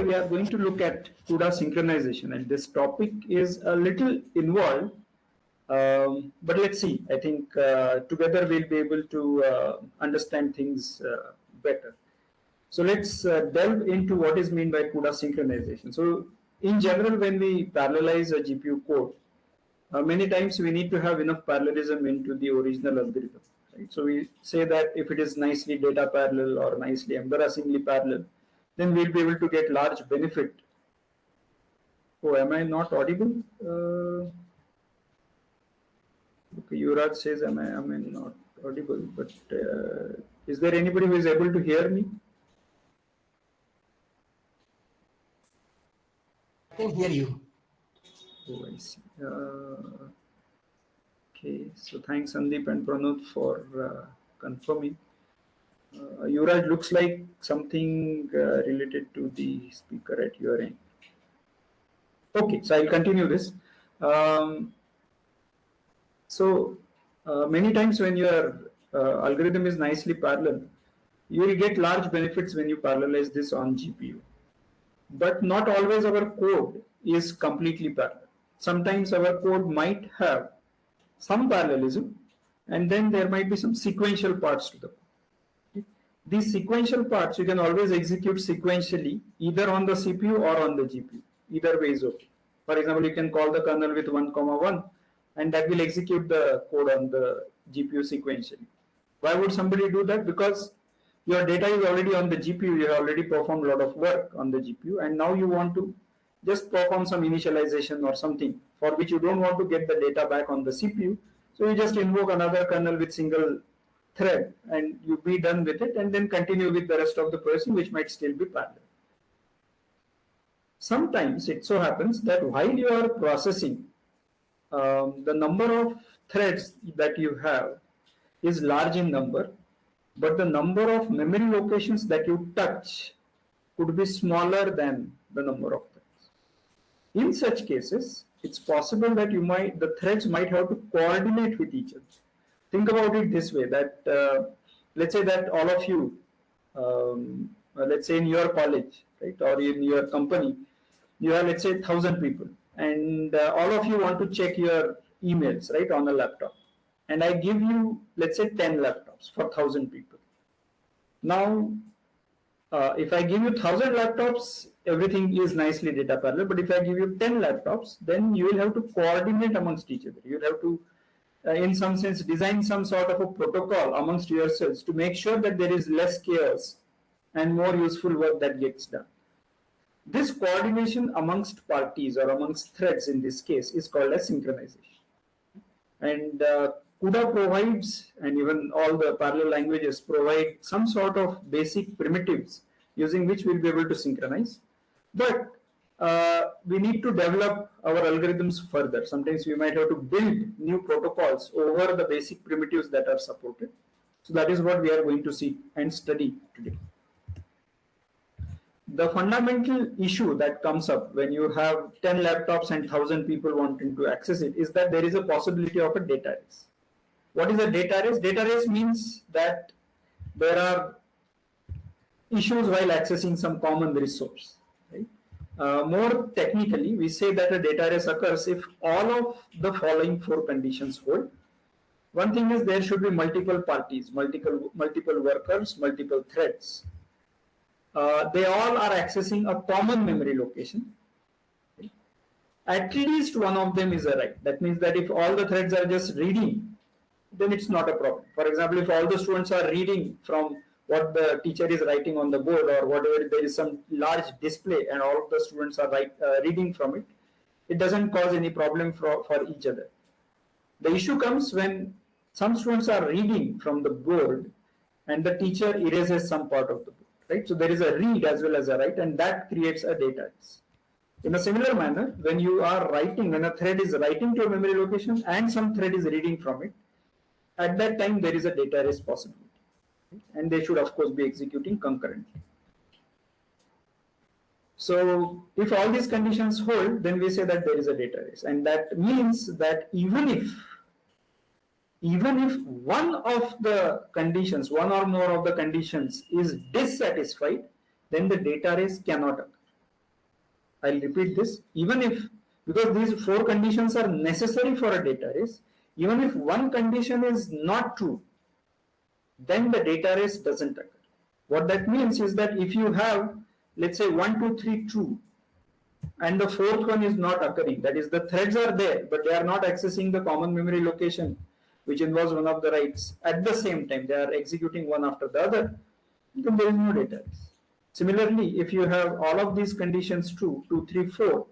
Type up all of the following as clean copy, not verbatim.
we are going to look at CUDA synchronization, and this topic is a little involved, but let's see. I think together we'll be able to understand things better. So let's delve into what is meant by CUDA synchronization. So in general, when we parallelize a GPU code, many times we need to have enough parallelism into the original algorithm. Right? So we say that if it is nicely data parallel or nicely embarrassingly parallel, then we'll be able to get large benefit. Oh, am I not audible? Okay, Yuvraj says am I not audible, but is there anybody who is able to hear me? I can hear you. Oh, I see. Okay, so thanks Sandeep and Pranut for confirming. Yuvraj, looks like something related to the speaker at your end. Okay, so I'll continue this. Many times when your algorithm is nicely parallel, you will get large benefits when you parallelize this on GPU. But not always our code is completely parallel. Sometimes our code might have some parallelism, and then there might be some sequential parts to the code. These sequential parts you can always execute sequentially either on the CPU or on the GPU. Either way is okay. For example, you can call the kernel with 1,1 and that will execute the code on the GPU sequentially. Why would somebody do that? Because your data is already on the GPU, you have already performed a lot of work on the GPU, and now you want to just perform some initialization or something for which you don't want to get the data back on the CPU. So you just invoke another kernel with single thread and you be done with it, and then continue with the rest of the processing, which might still be parallel. Sometimes it so happens that while you are processing, the number of threads that you have is large in number, but the number of memory locations that you touch could be smaller than the number of threads. In such cases, it's possible that the threads might have to coordinate with each other. Think about it this way, that let's say that all of you, let's say in your college, right, or in your company, you have, let's say, 1,000 people, and all of you want to check your emails, right, on a laptop. And I give you, let's say, 10 laptops for 1,000 people. Now, if I give you 1,000 laptops, everything is nicely data parallel. But if I give you 10 laptops, then you will have to coordinate amongst each other. You will have to, in some sense, design some sort of a protocol amongst yourselves to make sure that there is less chaos and more useful work that gets done. This coordination amongst parties or amongst threads in this case is called as synchronization. And CUDA provides, and even all the parallel languages provide some sort of basic primitives using which we'll be able to synchronize. But we need to develop our algorithms further. Sometimes we might have to build new protocols over the basic primitives that are supported. So that is what we are going to see and study today. The fundamental issue that comes up when you have 10 laptops and 1,000 people wanting to access it is that there is a possibility of a data race. What is a data race? Data race means that there are issues while accessing some common resource. Right? More technically, we say that a data race occurs if all of the following 4 conditions hold. One thing is there should be multiple parties, multiple workers, multiple threads. They all are accessing a common memory location. Okay. At least one of them is a write. That means that if all the threads are just reading, then it's not a problem. For example, if all the students are reading from what the teacher is writing on the board or whatever, there is some large display and all of the students are reading from it, it doesn't cause any problem for each other. The issue comes when some students are reading from the board and the teacher erases some part of the board. Right? So there is a read as well as a write, and that creates a data race. In a similar manner, when you are writing, when a thread is writing to a memory location and some thread is reading from it, at that time there is a data race possibility. And they should of course be executing concurrently. So if all these conditions hold, then we say that there is a data race. And that means that even if one of the conditions, one or more of the conditions is dissatisfied, then the data race cannot occur. I'll repeat this. Even if, because these 4 conditions are necessary for a data race, even if one condition is not true, then the data race doesn't occur. What that means is that if you have, let's say 1, 2, 3 true, and the 4th one is not occurring, that is the threads are there, but they are not accessing the common memory location, which involves one of the writes at the same time, they are executing one after the other, then there is no data race. Similarly, if you have all of these conditions true, 2, 3, 4,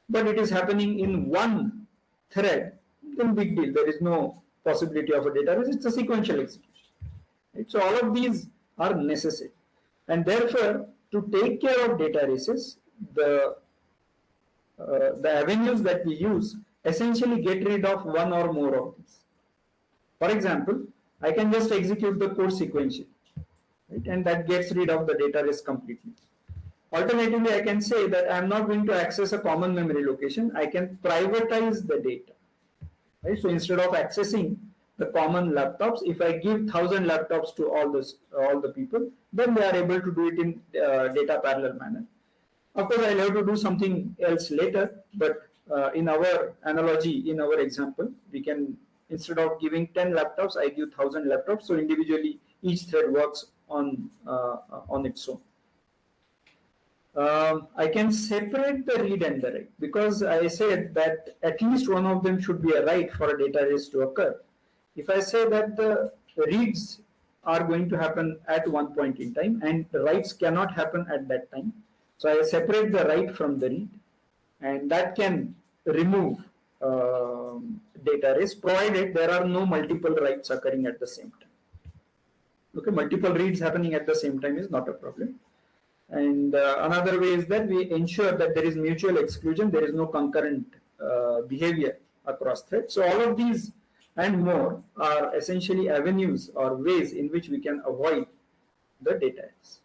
but it is happening in one thread, then big deal, there is no possibility of a data race, it's a sequential execution. Right? So all of these are necessary, and therefore to take care of data races, the avenues that we use essentially get rid of one or more of these. For example, I can just execute the code sequentially, right? And that gets rid of the data race completely. Alternatively, I can say that I am not going to access a common memory location. I can privatize the data. Right? So instead of accessing the common laptops, if I give 1,000 laptops to all the people, then they are able to do it in data parallel manner. Of course, I'll have to do something else later, but in our analogy, in our example, we can, instead of giving 10 laptops, I give 1,000 laptops. So individually, each thread works on its own. I can separate the read and the write, because I said that at least one of them should be a write for a data race to occur. If I say that the reads are going to happen at one point in time and the writes cannot happen at that time, so I separate the write from the read, and that can remove data race, provided there are no multiple writes occurring at the same time. Okay, multiple reads happening at the same time is not a problem. And another way is that we ensure that there is mutual exclusion, there is no concurrent behavior across threads. So all of these and more are essentially avenues or ways in which we can avoid the data race.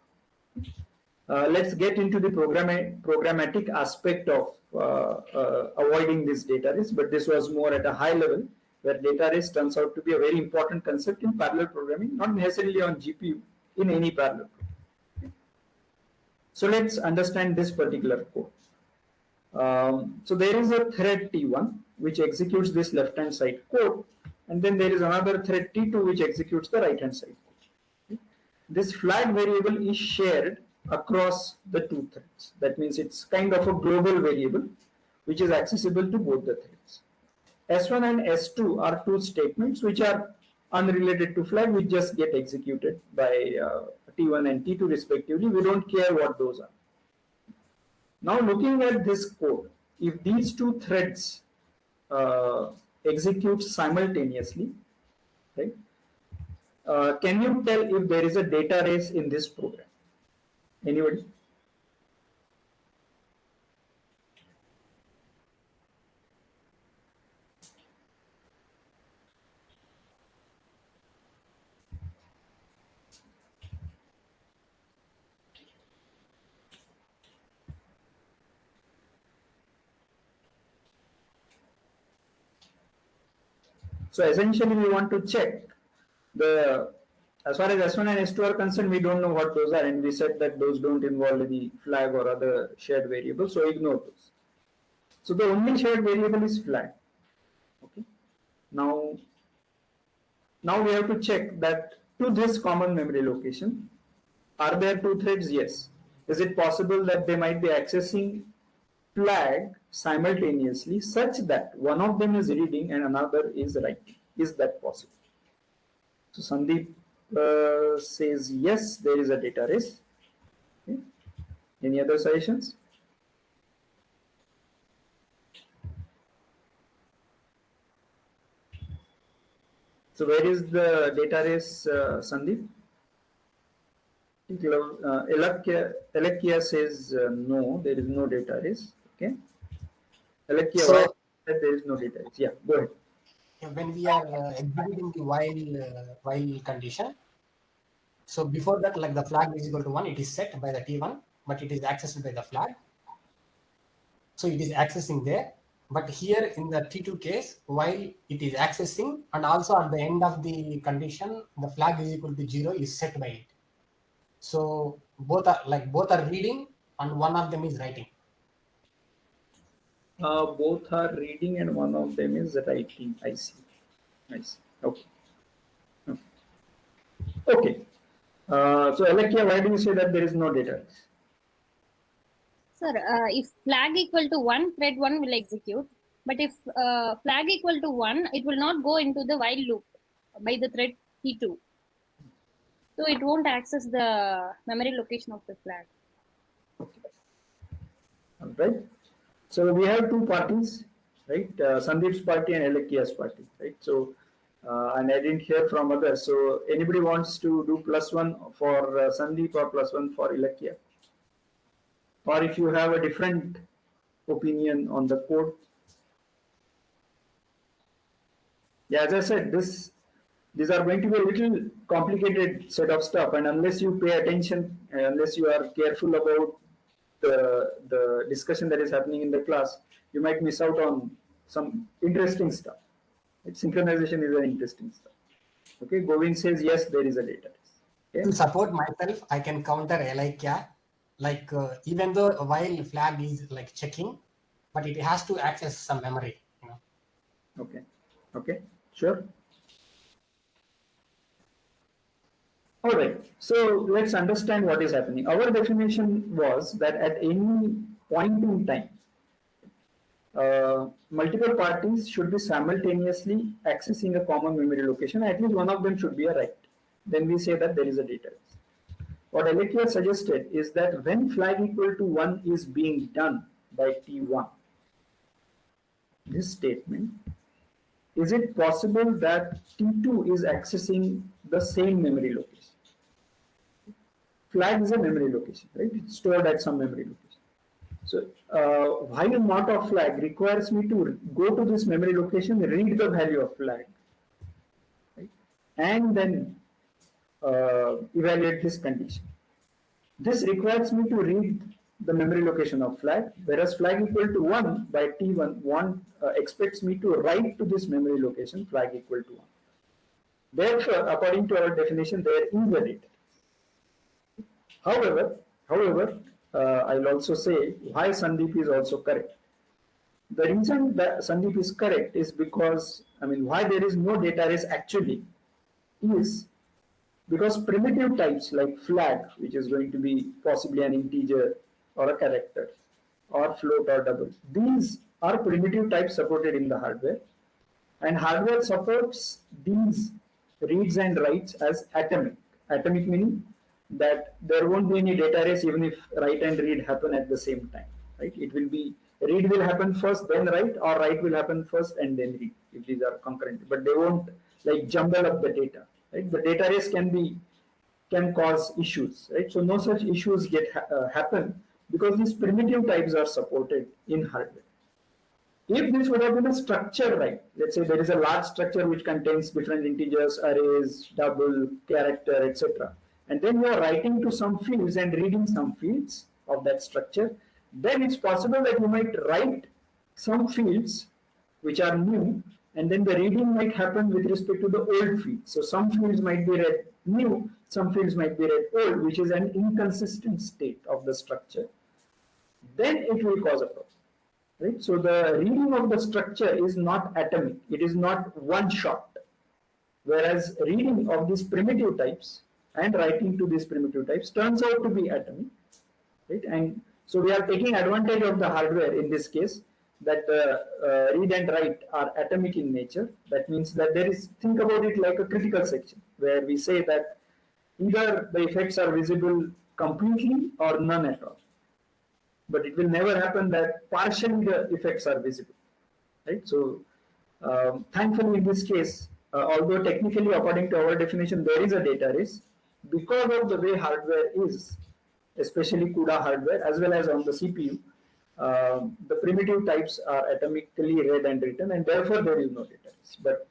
Let's get into the programmatic aspect of avoiding this data race, but this was more at a high level, where data race turns out to be a very important concept in parallel programming, not necessarily on GPU, in any parallel programming. So let's understand this particular code. So there is a thread T1 which executes this left-hand side code, and then there is another thread T2 which executes the right-hand side code. This flag variable is shared across the two threads. That means it's kind of a global variable which is accessible to both the threads. S1 and S2 are two statements which are unrelated to flag, which just get executed by T1 and T2 respectively. We don't care what those are. Now looking at this code, if these two threads execute simultaneously, right? Can you tell if there is a data race in this program? Anybody? So essentially we want to check the, as far as S1 and S2 are concerned, we don't know what those are, and we said that those don't involve any flag or other shared variable, so ignore those. So the only shared variable is flag. Okay. Now we have to check that to this common memory location, are there two threads? Yes. Is it possible that they might be accessing flag simultaneously such that one of them is reading and another is writing? Is that possible? So Sandeep says yes, there is a data race. Okay. Any other suggestions? So where is the data race, Sandeep? Elekia says no, there is no data race. Okay. Elekia, So, why there is no data race? Yeah, go ahead. When we are executing the while condition, so before that, like the flag is equal to 1, it is set by the T1, but it is accessed by the flag. So it is accessing there. But here in the T2 case, while it is accessing, and also at the end of the condition, the flag is equal to 0 is set by it. So both are reading and one of them is writing. Both are reading and one of them is writing. I see. I see. Okay. Okay. Okay. So Alekia, why do you say that there is no data? Sir, if flag equal to 1, thread 1 will execute. But if flag equal to 1, it will not go into the while loop by the thread T2. So it won't access the memory location of the flag. Okay. All right. So we have two parties, right? Sandeep's party and Alekia's party, right? So, and I didn't hear from others. So anybody wants to do +1 for Sandeep or +1 for Alekia? Or if you have a different opinion on the code. Yeah, as I said, these are going to be a little complicated set of stuff, and unless you pay attention, unless you are careful about the discussion that is happening in the class, you might miss out on some interesting stuff. Synchronization is an interesting stuff. Okay, Govind says yes, there is a database. Okay? To support myself, I can counter Elikia. Like even though while flag is like checking, but it has to access some memory. You know. Okay. Okay. Sure. All right. So let's understand what is happening. Our definition was that at any point in time, multiple parties should be simultaneously accessing a common memory location. At least one of them should be a write. Then we say that there is a database. What Alekia suggested is that when flag equal to 1 is being done by T1, this statement, is it possible that T2 is accessing the same memory location? Flag is a memory location, right? It's stored at some memory location. So while not of flag requires me to go to this memory location, read the value of flag, right? And then evaluate this condition. This requires me to read the memory location of flag, whereas flag equal to 1 by T1 expects me to write to this memory location flag equal to 1. Therefore, according to our definition, there is a data. However, I'll also say why Sandeep is also correct. The reason that Sandeep is correct is because, why there is no data race actually is because primitive types like flag, which is going to be possibly an integer or a character, or float or double, these are primitive types supported in the hardware, and hardware supports these reads and writes as atomic. Atomic meaning that there won't be any data race even if write and read happen at the same time, right? It will be read will happen first, then write, or write will happen first and then read if these are concurrent. But they won't like jumble up the data, right? The data race can cause issues, right? So no such issues happen because these primitive types are supported in hardware. If this would have been a structure, right? Let's say there is a large structure which contains different integers, arrays, double, character, etc. And then you are writing to some fields and reading some fields of that structure. Then it's possible that you might write some fields which are new, and then the reading might happen with respect to the old fields. So some fields might be read new, some fields might be read old, which is an inconsistent state of the structure. Then it will cause a problem. Right? So the reading of the structure is not atomic. It is not one shot. Whereas reading of these primitive types and writing to these primitive types turns out to be atomic. Right? And so we are taking advantage of the hardware in this case that read and write are atomic in nature. That means that there is, think about it like a critical section where we say that either the effects are visible completely or none at all. But it will never happen that partially the effects are visible, right? So thankfully in this case, although technically according to our definition there is a data race, because of the way hardware is, especially CUDA hardware as well as on the CPU, the primitive types are atomically read and written, and therefore there is no data race. But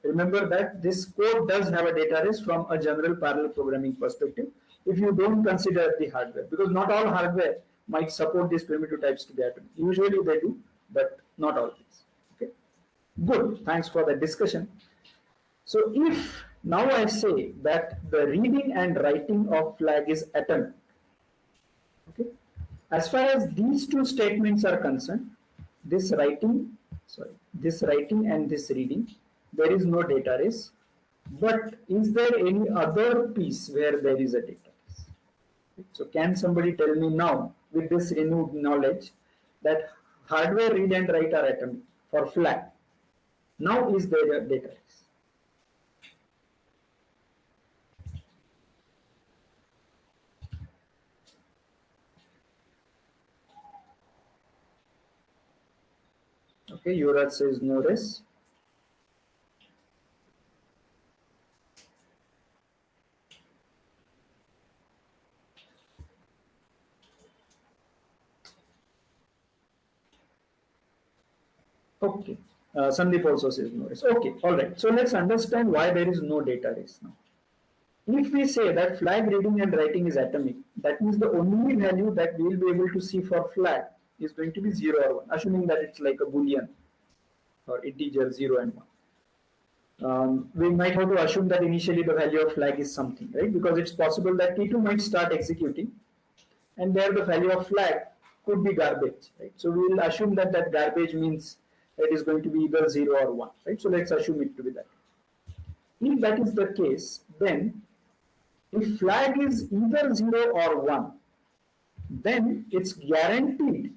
remember that this code does have a data race from a general parallel programming perspective if you don't consider the hardware, because not all hardware might support these primitive types to be atomic. Usually they do, but not always. Okay, good. Thanks for the discussion. So if now I say that the reading and writing of flag is atomic, okay, as far as these two statements are concerned, this writing, this writing and this reading, there is no data race. But is there any other piece where there is a data race? So can somebody tell me now, with this renewed knowledge, that hardware read and write are atomic for flag? Now is there a data race? Okay, Yuvraj says no race. Okay, Sandeep also says no race. Okay, all right. So let's understand why there is no data race now. If we say that flag reading and writing is atomic, that means the only value that we will be able to see for flag is going to be 0 or 1, assuming that it's like a boolean or integer 0 and 1. We might have to assume that initially the value of flag is something, right? Because it's possible that T2 might start executing, and there the value of flag could be garbage, right? So we will assume that that garbage means it is going to be either 0 or 1, right? So let's assume it to be that. If that is the case, then if flag is either 0 or 1, then it's guaranteed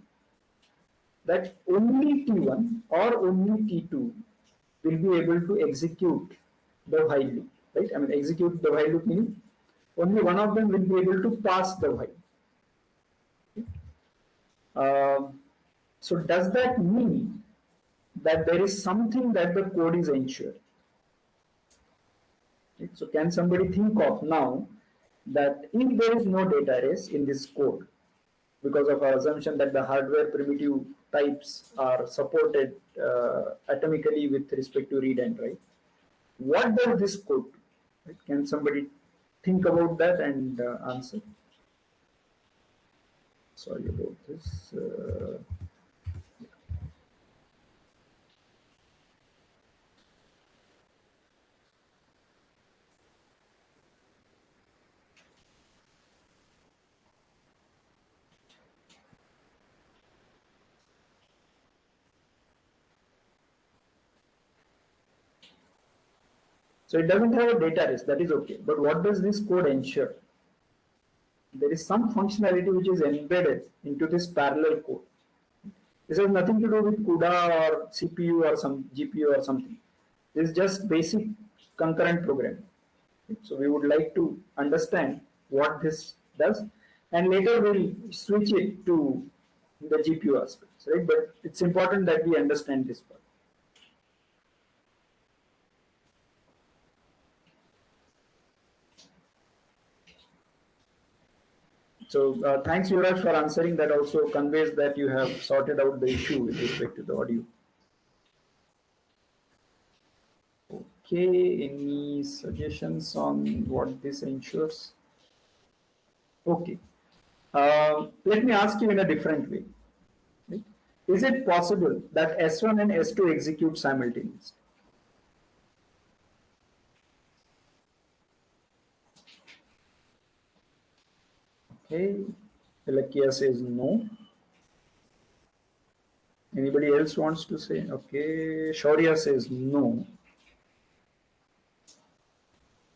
that only T1 or only T2 will be able to execute the while loop, right? I mean, execute the while loop meaning only one of them will be able to pass the while. So does that mean that there is something that the code is ensured? Right? So can somebody think of now that if there is no data race in this code, because of our assumption that the hardware primitive types are supported atomically with respect to read and write, what does this code do? Right? Can somebody think about that and answer? Sorry about this. So it doesn't have a data race, that is okay. But what does this code ensure? There is some functionality which is embedded into this parallel code. This has nothing to do with CUDA or CPU or some GPU or something. This is just basic concurrent programming. So we would like to understand what this does, and later we'll switch it to the GPU aspects, right? But it's important that we understand this part. So thanks, Yuvraj, for answering. That also conveys that you have sorted out the issue with respect to the audio. Okay, any suggestions on what this ensures? Okay, let me ask you in a different way. Right? Is it possible that S1 and S2 execute simultaneously? Okay, Ilakia says no. Anybody else wants to say? Okay, Shaurya says no.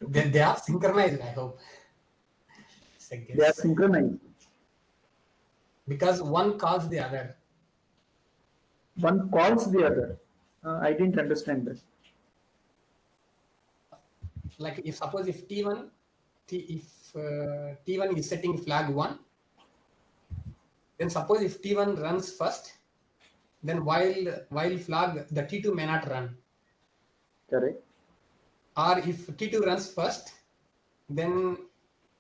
They are synchronized, I hope. They are synchronized. Because one calls the other. One calls the other. I didn't understand that. Like if suppose if T1 is setting flag 1, then suppose if T1 runs first, then while flag the T2 may not run. Correct. Or if T2 runs first, then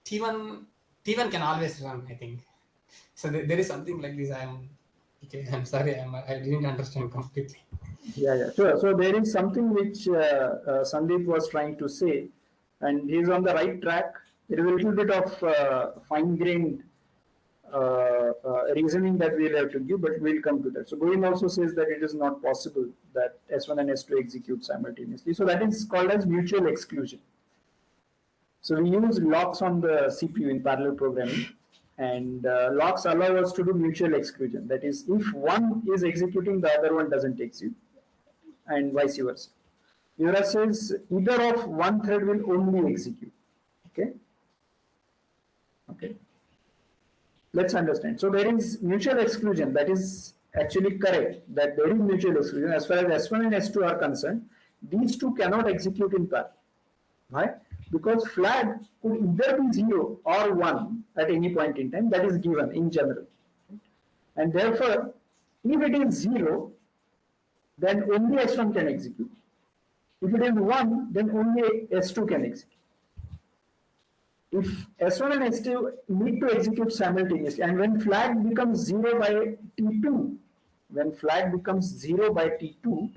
T1 can always run, I think. So there is something like this. I'm sorry, I didn't understand completely. Yeah, sure. So there is something which Sandeep was trying to say, and he's on the right track. There is a little bit of fine-grained reasoning that we'll have to give, but we'll come to that. So Govind also says that it is not possible that S1 and S2 execute simultaneously. So that is called as mutual exclusion. So we use locks on the CPU in parallel programming, And locks allow us to do mutual exclusion. That is, if one is executing, the other one doesn't execute, and vice versa. Yura says either of one thread will only execute. Okay. Okay. Let's understand. So there is mutual exclusion. That is actually correct. That there is mutual exclusion as far as S1 and S2 are concerned. These two cannot execute in parallel. Why? Because flag could either be 0 or 1 at any point in time. That is given in general. And therefore, if it is 0, then only S1 can execute. If it is 1, then only S2 can execute. If S1 and S2 need to execute simultaneously, and when flag becomes 0 by T2, when flag becomes 0 by T2,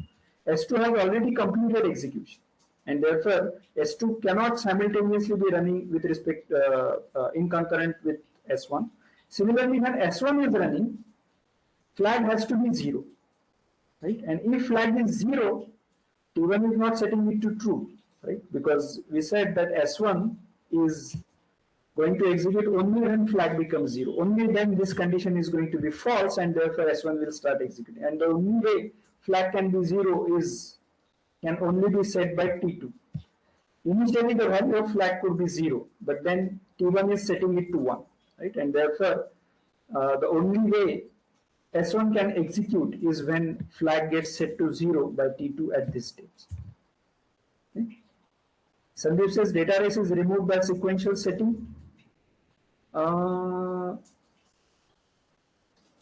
S2 has already completed execution. And therefore, S2 cannot simultaneously be running with respect in concurrent with S1. Similarly, when S1 is running, flag has to be 0, right? And if flag is 0, T1 is not setting it to true, right? Because we said that S1 is going to execute only when flag becomes 0. Only then this condition is going to be false, and therefore S1 will start executing. And the only way flag can be 0 can only be set by T2. Initially, the value of flag could be 0, but then T1 is setting it to 1, right? And therefore, the only way S1 can execute is when flag gets set to 0 by T2 at this stage. Okay? Sandeep says data race is removed by sequential setting.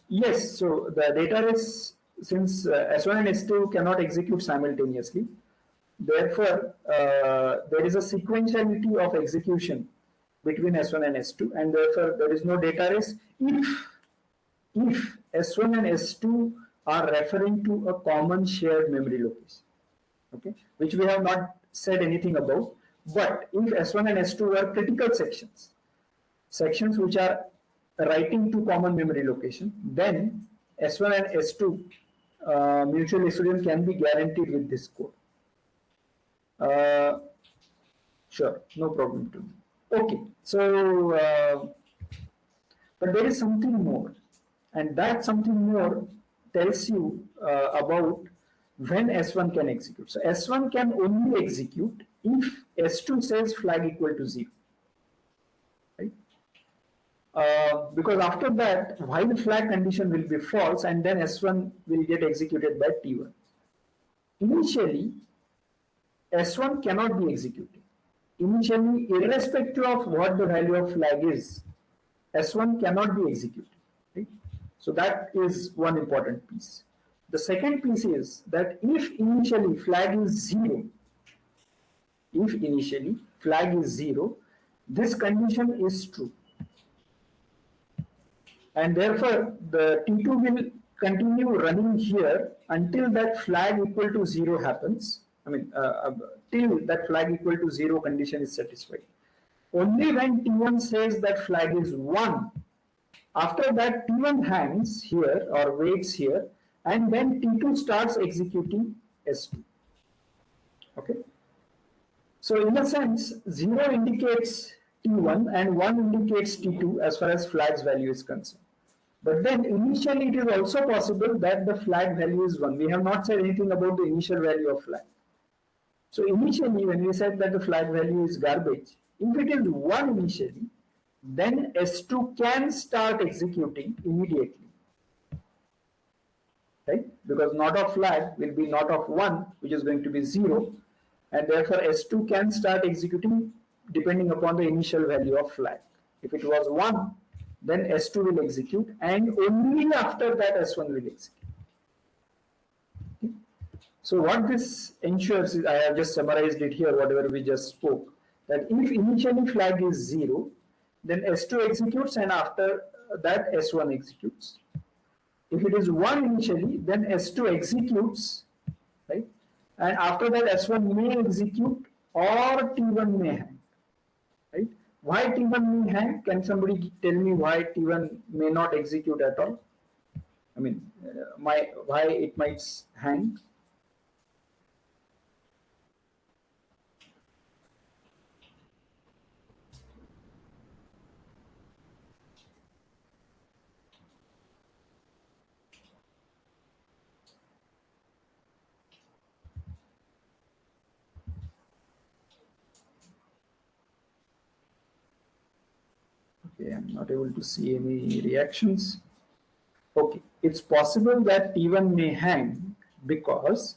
Yes, so the data race, since S1 and S2 cannot execute simultaneously, therefore there is a sequentiality of execution between S1 and S2, and therefore there is no data race if S1 and S2 are referring to a common shared memory location, okay, which we have not said anything about. But if S1 and S2 are critical sections which are writing to common memory location, then S1 and S2 mutual exclusion can be guaranteed with this code. Sure, no problem to me. Okay, so but there is something more, and that something more tells you about when S1 can execute. So S1 can only execute if S2 says flag equal to 0. Right? Because after that, while flag condition will be false, and then S1 will get executed by T1. Initially, S1 cannot be executed. Initially, irrespective of what the value of flag is, S1 cannot be executed. Right? So that is one important piece. The second piece is that if initially flag is 0, this condition is true. And therefore, the T2 will continue running here until that flag equal to 0 happens. I mean, till that flag equal to 0 condition is satisfied. Only when T1 says that flag is 1, after that T1 hangs here or waits here, and then T2 starts executing S2. Okay. So in a sense, 0 indicates T1 and 1 indicates T2 as far as flag's value is concerned. But then initially it is also possible that the flag value is 1. We have not said anything about the initial value of flag. So initially when we said that the flag value is garbage, if it is 1 initially, then S2 can start executing immediately. Right? Because not of flag will be not of 1, which is going to be 0, and therefore S2 can start executing depending upon the initial value of flag. If it was 1, then S2 will execute, and only after that S1 will execute. Okay. So what this ensures is, I have just summarized it here, whatever we just spoke, that if initially flag is 0, then S2 executes, and after that S1 executes. If it is 1 initially, then S2 executes, right? And after that S1 may execute or T1 may hang, right? Why T1 may hang? Can somebody tell me why T1 may not execute at all? I mean, why it might hang? Okay, I'm not able to see any reactions. Okay, it's possible that T1 may hang because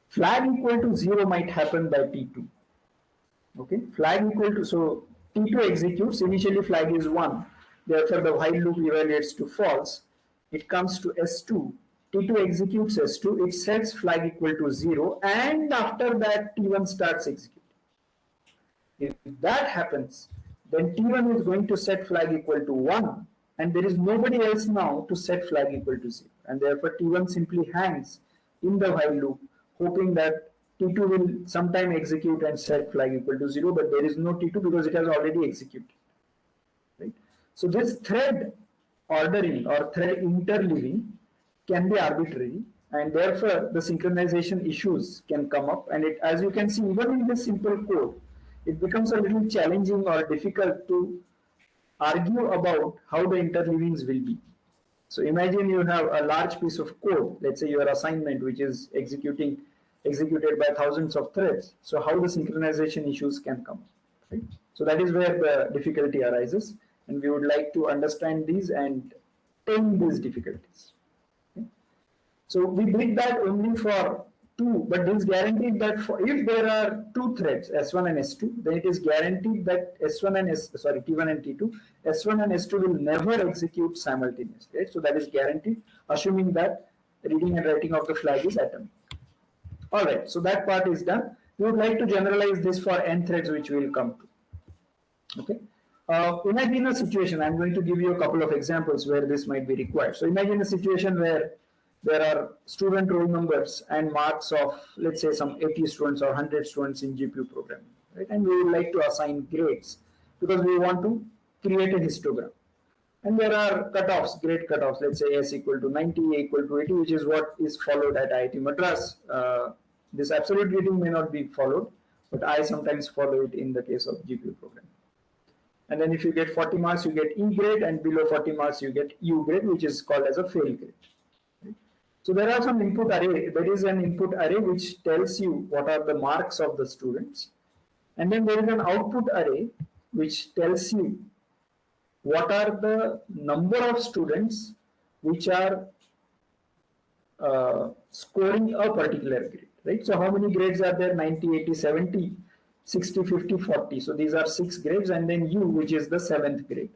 flag equal to 0 might happen by T2. Okay, flag equal to, so T2 executes, initially flag is 1, therefore the while loop evaluates to false, it comes to S2, T2 executes S2, it sets flag equal to 0, and after that T1 starts executing. If that happens, then T1 is going to set flag equal to 1, and there is nobody else now to set flag equal to 0, and therefore T1 simply hangs in the while loop, hoping that T2 will sometime execute and set flag equal to 0, but there is no T2 because it has already executed. Right? So this thread ordering or thread interleaving can be arbitrary, and therefore the synchronization issues can come up, and it, as you can see, even in this simple code, it becomes a little challenging or difficult to argue about how the interleavings will be. So imagine you have a large piece of code, let's say your assignment, which is executed by thousands of threads. So how the synchronization issues can come, right? So that is where the difficulty arises, and we would like to understand these and tame these difficulties. Okay? So we did that only for two, but this guaranteed that if there are two threads, S1 and S2, then it is guaranteed that S1 and T1 and T2, S1 and S2 will never execute simultaneously. Right? So that is guaranteed, assuming that reading and writing of the flag is atomic. All right, so that part is done. We would like to generalize this for n threads, which we will come to. Okay. Imagine a situation, I'm going to give you a couple of examples where this might be required. So imagine a situation where there are student roll numbers and marks of, let's say, some 80 students or 100 students in GPU programming, right? And we would like to assign grades because we want to create a histogram. And there are cutoffs, grade cutoffs, let's say S equal to 90, A equal to 80, which is what is followed at IIT Madras. This absolute grading may not be followed, but I sometimes follow it in the case of GPU programming. And then if you get 40 marks, you get E grade, and below 40 marks, you get U grade, which is called as a fail grade. Right? So there are some input array. There is an input array which tells you what are the marks of the students. And then there is an output array which tells you what are the number of students which are scoring a particular grade, right? So how many grades are there? 90, 80, 70, 60, 50, 40. So these are 6 grades, and then U, which is the 7th grade.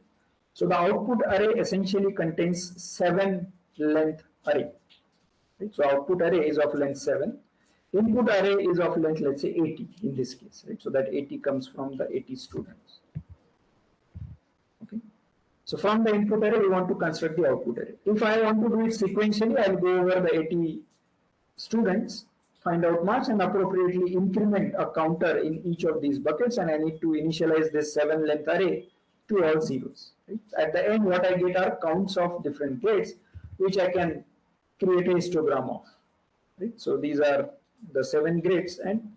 So the output array essentially contains 7 length array. Right? So output array is of length 7. Input array is of length, let's say 80 in this case, right? So that 80 comes from the 80 students. Okay. So from the input array, we want to construct the output array. If I want to do it sequentially, I'll go over the 80 students, find out marks, and appropriately increment a counter in each of these buckets, and I need to initialize this 7 length array to all zeros. Right? At the end, what I get are counts of different grades, which I can create a histogram of. Right? So these are the 7 grades, and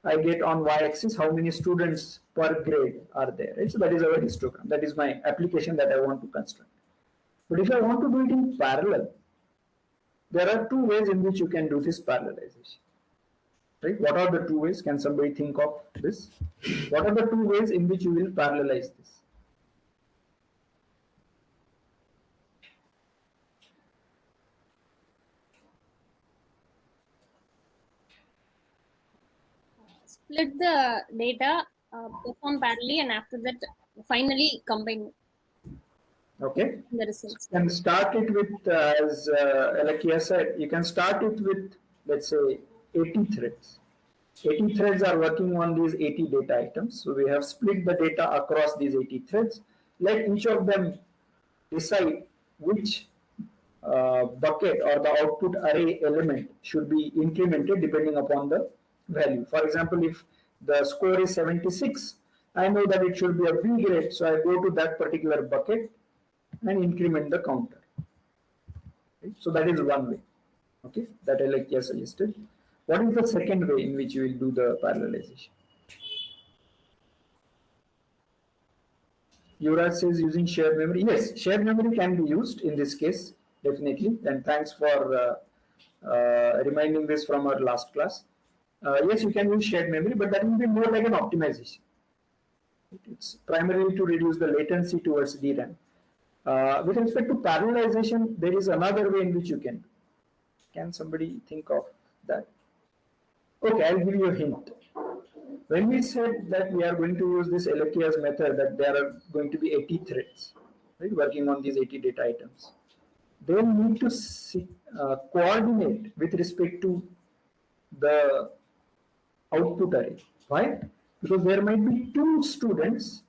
I get on y-axis how many students per grade are there. Right? So that is our histogram. That is my application that I want to construct. But if I want to do it in parallel, there are 2 ways in which you can do this parallelization. Right? What are the 2 ways? Can somebody think of this? What are the 2 ways in which you will parallelize this? Split the data, perform parallelly, and after that, finally combine Okay. the results. You can start it with, as Alakia said, you can start it with, let's say, 80 threads. 80 threads are working on these 80 data items. So we have split the data across these 80 threads. Let each of them decide which bucket or the output array element should be incremented depending upon the value. For example, if the score is 76, I know that it should be a B grade, so I go to that particular bucket and increment the counter. Okay? So that is one way. Okay, that Alakia suggested. What is the second way in which you will do the parallelization? Yuvraj says using shared memory. Yes, shared memory can be used in this case, definitely. And thanks for reminding this from our last class. Yes, you can use shared memory, but that will be more like an optimization. It's primarily to reduce the latency towards DRAM. With respect to parallelization, there is another way in which you can. Can somebody think of that? Okay, I'll give you a hint. When we said that we are going to use this Elekia's method, that there are going to be 80 threads, right, working on these 80 data items, they need to coordinate with respect to the output array. Why? Because there might be two students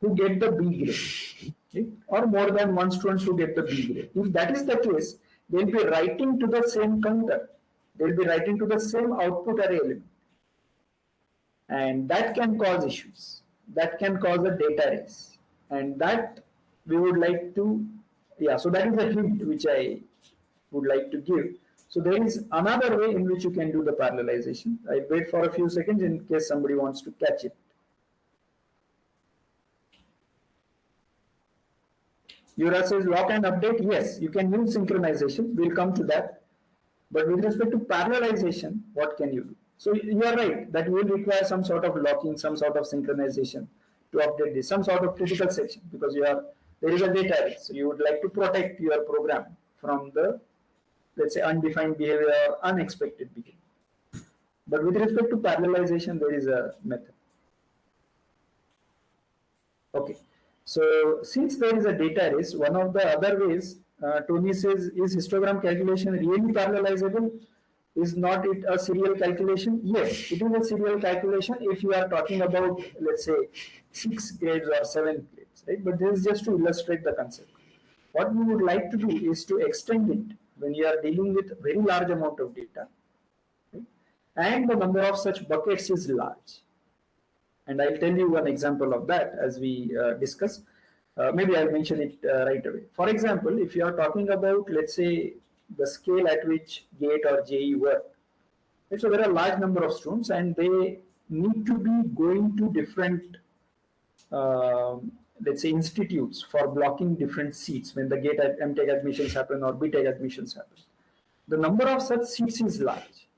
who get the B grade, right? Or more than one student who get the B grade. If that is the case, they'll be writing to the same counter. They'll be writing to the same output array element. And that can cause issues. That can cause a data race. And that we would like to, yeah, so that is a hint which I would like to give. So there is another way in which you can do the parallelization. I'll wait for a few seconds in case somebody wants to catch it. Yura says lock and update. Yes, you can use synchronization. We'll come to that. But with respect to parallelization, what can you do? So you are right that you will require some sort of locking, some sort of synchronization to update this, some sort of critical section, because there is a data array. So you would like to protect your program from the, let's say, undefined behavior or unexpected behavior. But with respect to parallelization, there is a method. Okay. So since there is a data race, one of the other ways, Tony says, is histogram calculation really parallelizable? Is not it a serial calculation? Yes, it is a serial calculation if you are talking about, let's say, 6 grades or 7 grades, right? But this is just to illustrate the concept. What we would like to do is to extend it when you are dealing with very large amount of data, right? And the number of such buckets is large. And I'll tell you one example of that as we discuss. Maybe I'll mention it right away. For example, if you are talking about, let's say, the scale at which GATE or JE work, right? So there are a large number of students and they need to be going to different, let's say, institutes for blocking different seats when the GATE MTech admissions happen or BTech admissions happen. The number of such seats is large,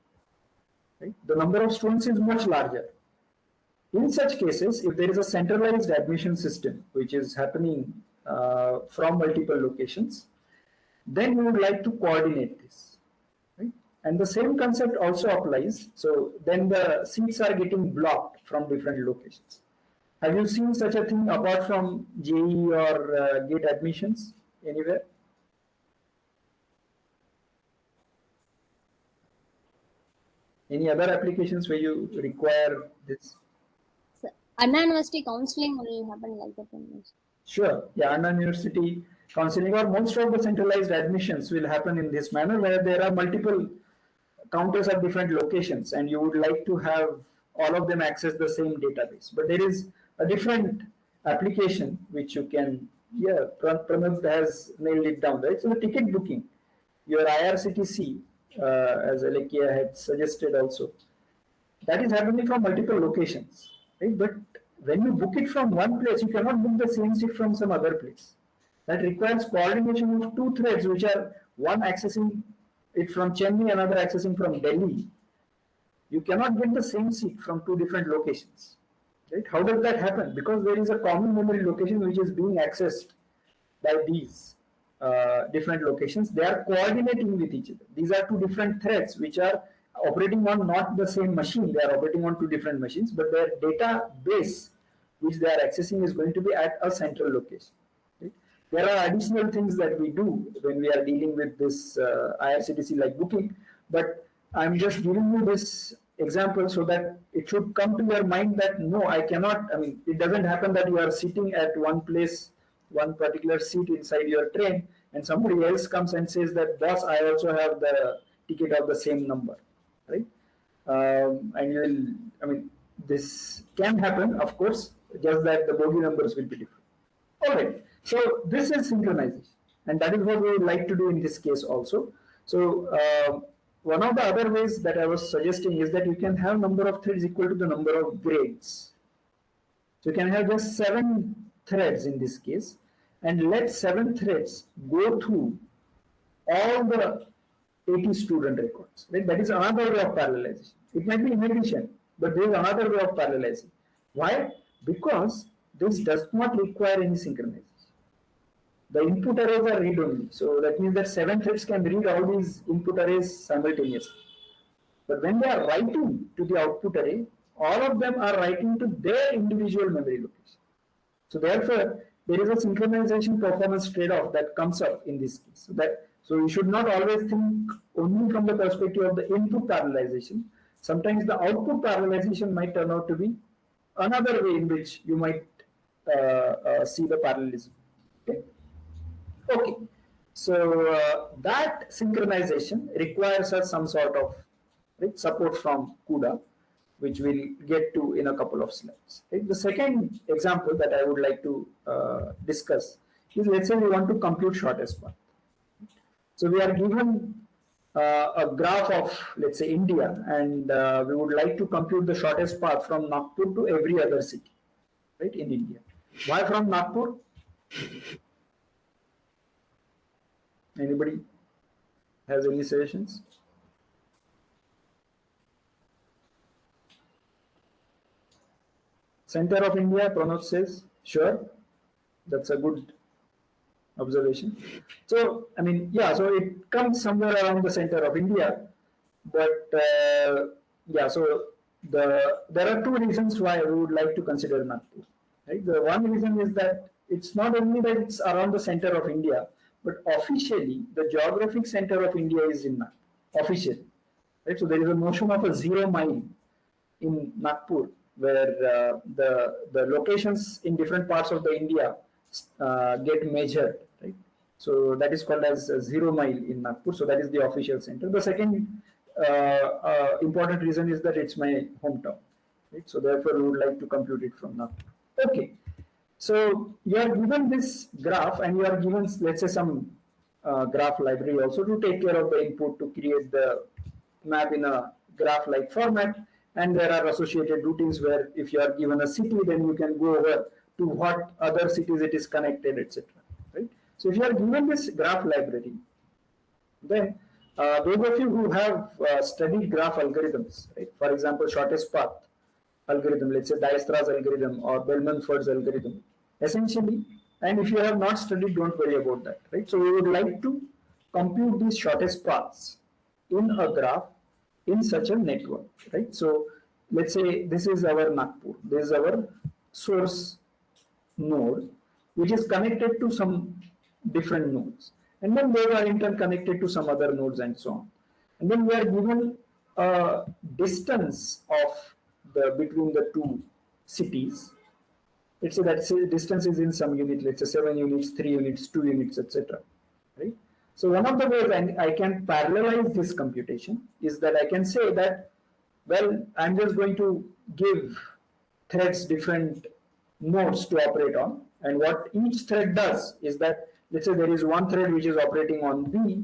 right? The number of students is much larger. In such cases, if there is a centralized admission system which is happening from multiple locations, then we would like to coordinate this, right? And the same concept also applies. So then the seats are getting blocked from different locations. Have you seen such a thing apart from JE or GATE admissions anywhere? Any other applications where you require this? Anna University counseling will happen like that. Sure. Yeah, Anna University counseling or most of the centralized admissions will happen in this manner where there are multiple counters at different locations and you would like to have all of them access the same database. But there is a different application which you can, yeah, Pranab has nailed it down, right? So the ticket booking, your IRCTC, as Alekia had suggested also, that is happening from multiple locations, right? But when you book it from one place, you cannot book the same seat from some other place. That requires coordination of two threads, which are one accessing it from Chennai, another accessing from Delhi. You cannot get the same seat from two different locations, right? How does that happen? Because there is a common memory location which is being accessed by these different locations. They are coordinating with each other. These are two different threads which are operating on not the same machine. They are operating on two different machines, but their database which they are accessing is going to be at a central location. Right? There are additional things that we do when we are dealing with this IRCTC like booking, but I'm just giving you this example so that it should come to your mind that no, I cannot, I mean, it doesn't happen that you are sitting at one place, one particular seat inside your train, and somebody else comes and says that, boss, I also have the ticket of the same number, right? And you will, I mean, this can happen, of course, just that the bogie numbers will be different. All right, so this is synchronization, and that is what we would like to do in this case also. So one of the other ways that I was suggesting is that you can have number of threads equal to the number of grades. So you can have just 7 threads in this case, and let 7 threads go through all the 80 student records. Right? That is another way of parallelization. It might be in addition, but there is another way of parallelizing. Why? Because this does not require any synchronization. The input arrays are read-only, so that means that 7 threads can read all these input arrays simultaneously. But when they are writing to the output array, all of them are writing to their individual memory location. So therefore, there is a synchronization performance trade-off that comes up in this case. So you should not always think only from the perspective of the input parallelization. Sometimes the output parallelization might turn out to be another way in which you might see the parallelism. Okay. Okay. So that synchronization requires us some sort of support from CUDA, which we'll get to in a couple of slides. Okay. The second example that I would like to discuss is, let's say we want to compute shortest path. So we are given a graph of, let's say, India, and we would like to compute the shortest path from Nagpur to every other city, right, in India. Why from Nagpur? Anybody has any suggestions? Center of India, Pranod says, sure. That's a good observation. So, I mean, yeah, so it comes somewhere around the center of India, but yeah, so there are two reasons why we would like to consider Nagpur. Right? The one reason is that it's not only that it's around the center of India, but officially the geographic center of India is in Nagpur. Officially, right? So there is a notion of a 0 mile in Nagpur, where the locations in different parts of the India get measured, right? So that is called as 0 mile in Nagpur. So that is the official center. The second important reason is that it's my hometown, right? So therefore, we would like to compute it from Nagpur. Okay. So you are given this graph, and you are given, let's say, some graph library also to take care of the input to create the map in a graph-like format. And there are associated routines where if you are given a city, then you can go over to what other cities it is connected, etc. Right? So if you are given this graph library, then those of you who have studied graph algorithms, right? For example, shortest path algorithm, let's say Dijestra's algorithm or Bellman-Ford's algorithm, essentially, and if you have not studied, don't worry about that, right? So we would like to compute these shortest paths in a graph in such a network, right? So let's say this is our Nagpur, this is our source node, which is connected to some different nodes, and then they are interconnected to some other nodes and so on. And then we are given a distance of between the two cities. Let's say that distance is in some unit, let's say 7 units, 3 units, 2 units, etc. Right? So one of the ways I can parallelize this computation is that I can say that, well, I'm just going to give threads different nodes to operate on, and what each thread does is that, let's say there is one thread which is operating on B,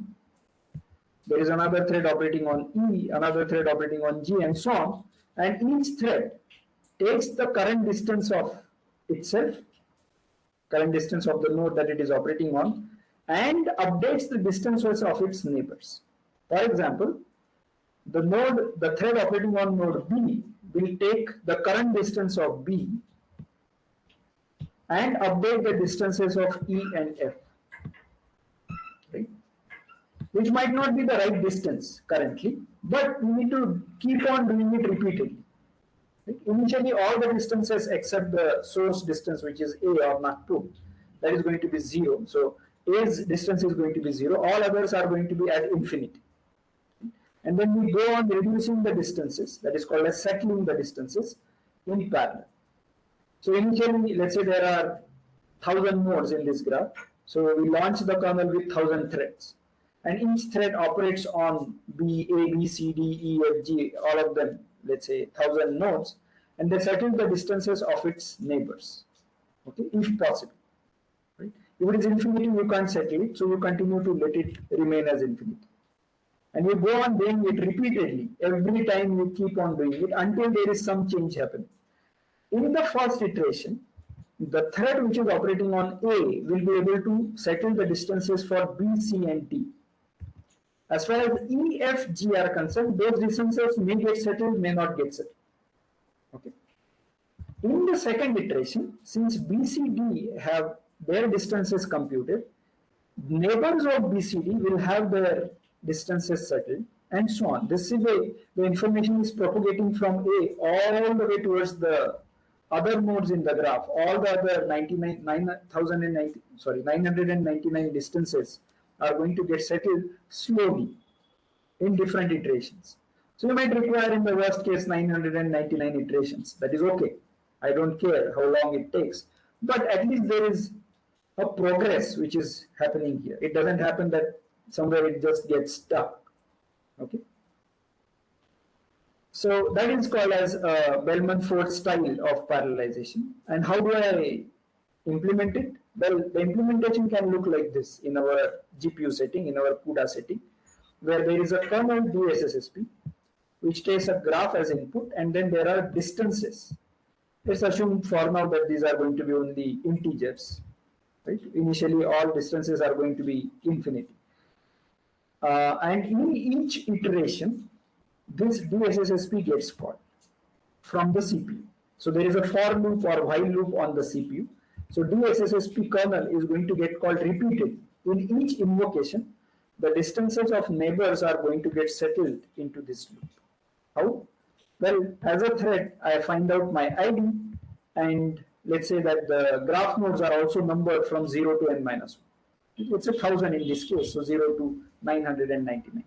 there is another thread operating on E, another thread operating on G, and so on, and each thread takes the current distance of itself, current distance of the node that it is operating on, and updates the distances of its neighbors. For example, the thread operating on node B will take the current distance of B and update the distances of E and F, right? Which might not be the right distance currently, but we need to keep on doing it repeatedly. Right? Initially, all the distances except the source distance, which is A or Nagpur, that is going to be 0. So A's distance is going to be 0. All others are going to be at infinity. And then we go on reducing the distances, that is called as settling the distances in parallel. So initially, let's say there are 1000 nodes in this graph. So we launch the kernel with 1000 threads. And each thread operates on B, A, B, C, D, E, F, G, all of them, let's say 1000 nodes, and they settle the distances of its neighbors, okay, if possible. Right? If it is infinity, you can't settle it, so you continue to let it remain as infinity. And you go on doing it repeatedly. Every time you keep on doing it until there is some change happening. In the first iteration, the thread which is operating on A will be able to settle the distances for B, C, and D. As far as E, F, G are concerned, those distances may get settled, may not get settled. Okay. In the second iteration, since BCD have their distances computed, neighbors of BCD will have their distances settled and so on. This is the information is propagating from A all the way towards the other nodes in the graph. All the other 999 distances are going to get settled slowly in different iterations. So you might require in the worst case 999 iterations. That is okay. I don't care how long it takes. But at least there is a progress which is happening here. It doesn't happen that somewhere it just gets stuck. Okay. So that is called as Bellman-Ford style of parallelization. And how do I implement it? Well, the implementation can look like this in our GPU setting, in our CUDA setting, where there is a kernel DSSSP, which takes a graph as input, and then there are distances. Let's assume for now that these are going to be only integers. Right? Initially, all distances are going to be infinity. And in each iteration, this DSSSP gets called from the CPU. So there is a for loop or while loop on the CPU. So DSSSP kernel is going to get called repeatedly. In each invocation, the distances of neighbors are going to get settled into this loop. How? Well, as a thread, I find out my ID, and let's say that the graph nodes are also numbered from 0 to n minus 1. It's 1,000 in this case, so 0 to 999.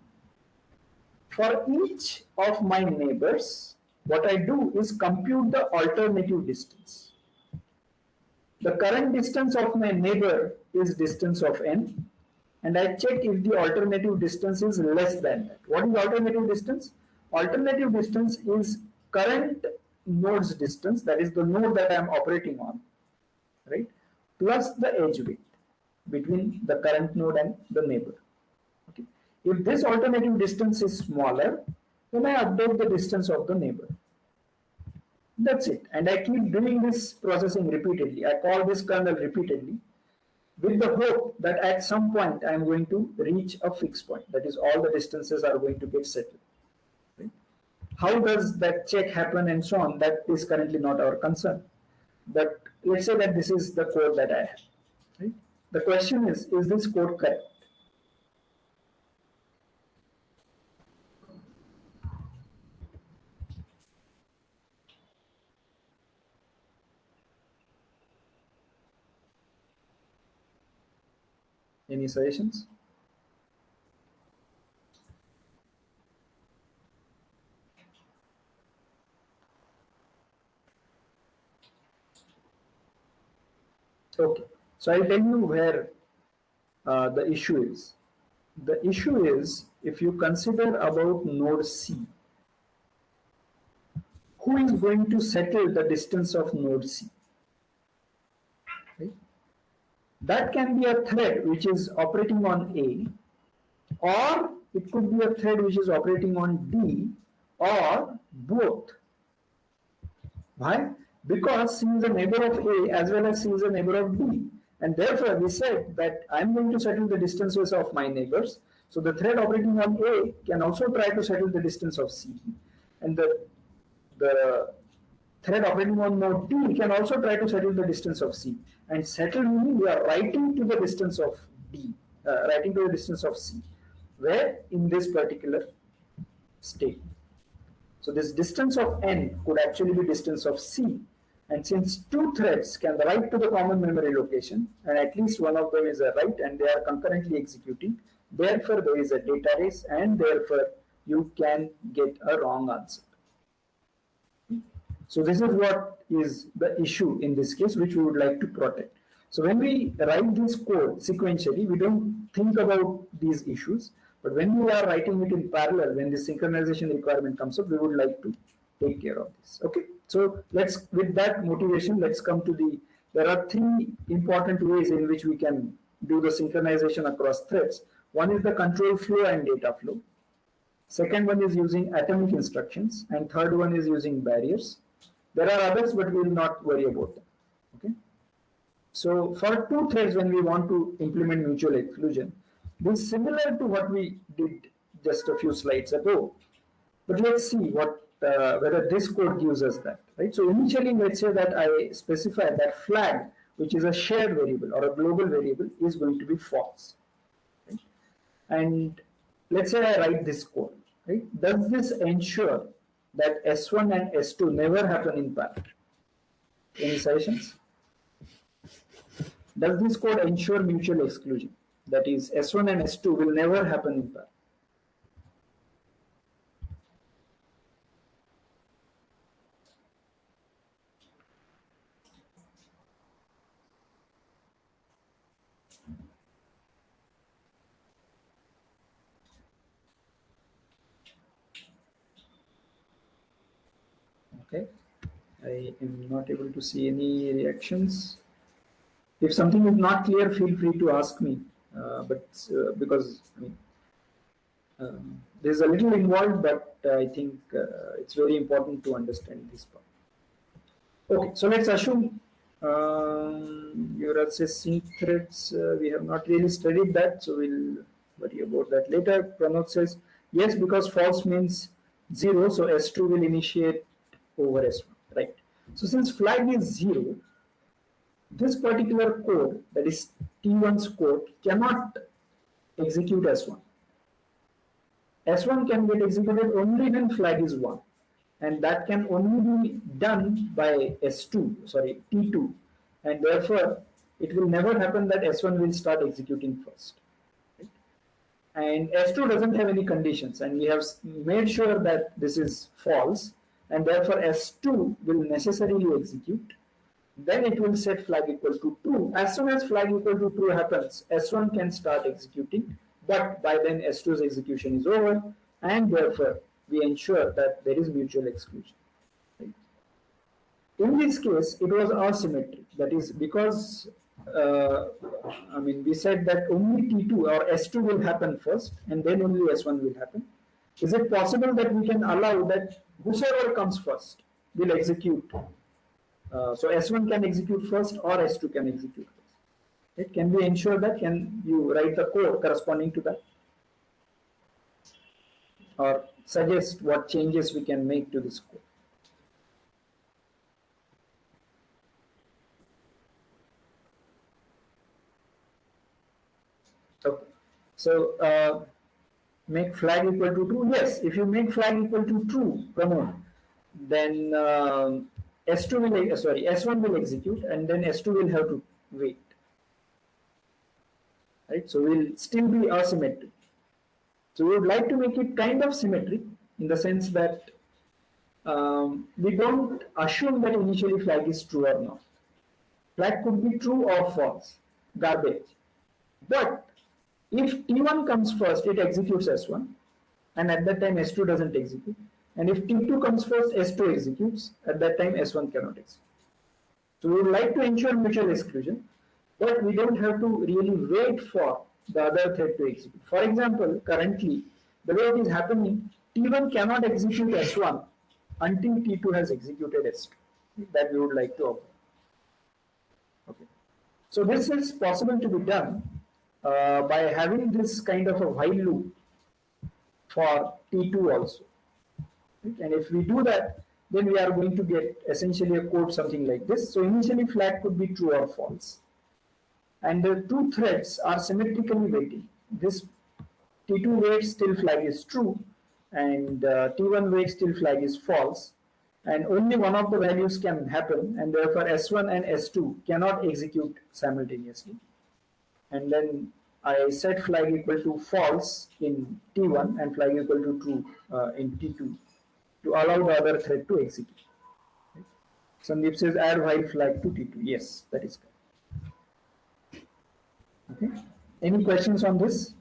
For each of my neighbors, what I do is compute the alternative distance. The current distance of my neighbor is distance of n, and I check if the alternative distance is less than that. What is alternative distance? Alternative distance is current node's distance, that is the node that I am operating on, right, plus the edge weight between the current node and the neighbor. Okay. If this alternative distance is smaller, then I update the distance of the neighbor. That's it. And I keep doing this processing repeatedly. I call this kernel repeatedly with the hope that at some point I am going to reach a fixed point. That is, all the distances are going to get settled. Right? How does that check happen and so on? That is currently not our concern. But let's say that this is the code that I have. Right? The question is this code correct? Any suggestions? Okay, so I'll tell you where the issue is. The issue is, if you consider about node C, who is going to settle the distance of node C? Right? That can be a thread which is operating on A, or it could be a thread which is operating on D, or both. Why? Because C is a neighbor of A as well as C is a neighbor of D. And therefore, we said that I'm going to settle the distances of my neighbors. So the thread operating on A can also try to settle the distance of C. And the thread operating on node D can also try to settle the distance of C. And settle meaning we are writing to the distance of D, writing to the distance of C, where in this particular state. So this distance of n could actually be distance of C. And since two threads can write to the common memory location, and at least one of them is a write and they are concurrently executing, therefore there is a data race, and therefore you can get a wrong answer. So this is what is the issue in this case, which we would like to protect. So when we write this code sequentially, we don't think about these issues, but when we are writing it in parallel, when the synchronization requirement comes up, we would like to take care of this. Okay, so let's, with that motivation, let's come to there are three important ways in which we can do the synchronization across threads. One is the control flow and data flow. Second one is using atomic instructions, and third one is using barriers. There are others, but we will not worry about them. Okay. So for two threads, when we want to implement mutual exclusion, this is similar to what we did just a few slides ago. But let's see what whether this code gives us that, right? So initially, let's say that I specify that flag, which is a shared variable or a global variable, is going to be false. Right? And let's say I write this code, right? Does this ensure that S1 and S2 never happen in parallel? Any suggestions? Does this code ensure mutual exclusion? That is, S1 and S2 will never happen in parallel. Okay, I am not able to see any reactions. If something is not clear, feel free to ask me. But because I mean, there's a little involved, but I think it's very important to understand this part. Okay, so let's assume Yuvraj says sync threads. We have not really studied that, so we'll worry about that later. Pranod says yes, because false means 0, so S2 will initiate over S1, right? So since flag is 0, this particular code, that is T1's code, cannot execute S1. S1 can get executed only when flag is 1, and that can only be done by S2, sorry, T2, and therefore it will never happen that S1 will start executing first. Right? And S2 doesn't have any conditions, and we have made sure that this is false, and therefore S2 will necessarily execute. Then it will set flag equal to true. As soon as flag equal to true happens, S1 can start executing, but by then S2's execution is over, and therefore we ensure that there is mutual exclusion. Right? In this case, it was asymmetric. That is because we said that only T2 or S2 will happen first, and then only S1 will happen. Is it possible that we can allow that whosoever comes first will execute? So S1 can execute first or S2 can execute first. Right? Can we ensure that? Can you write the code corresponding to that? Or suggest what changes we can make to this code? Okay. So make flag equal to true. Yes, if you make flag equal to true, Pramod, then S2 will S1 will execute, and then S2 will have to wait. Right? So we'll still be asymmetric. So we would like to make it kind of symmetric in the sense that we don't assume that initially flag is true or not. Flag could be true or false, garbage. But if T1 comes first, it executes S1, and at that time S2 doesn't execute. And if T2 comes first, S2 executes, at that time S1 cannot execute. So we would like to ensure mutual exclusion, but we don't have to really wait for the other thread to execute. For example, currently, the way it is happening, T1 cannot execute S1 until T2 has executed S2. That we would like to observe. Okay. So this is possible to be done by having this kind of a while loop for T2 also. Right? And if we do that, then we are going to get essentially a code something like this. So initially flag could be true or false. And the two threads are symmetrically waiting. This T2 waits till flag is true, and T1 waits till flag is false. And only one of the values can happen, and therefore S1 and S2 cannot execute simultaneously. And then I set flag equal to false in T1 and flag equal to true in T2 to allow the other thread to execute. Right? Sandeep says add while flag to T2. Yes, that is correct. Okay. Any questions on this?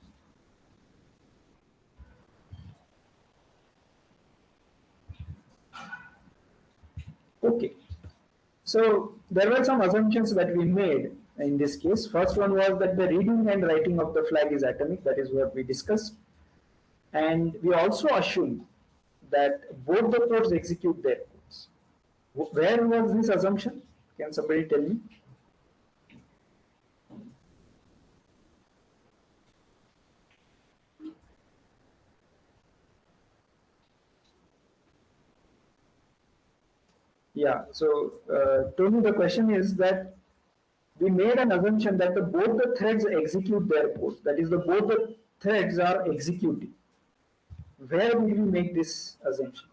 Okay. So there were some assumptions that we made in this case. First one was that the reading and writing of the flag is atomic. That is what we discussed. And we also assumed that both the codes execute their codes. Where was this assumption? Can somebody tell me? Yeah. So, Tony, the question is that we made an assumption that both the threads execute their codes. That is, both the threads are executing. Where will we make this assumption?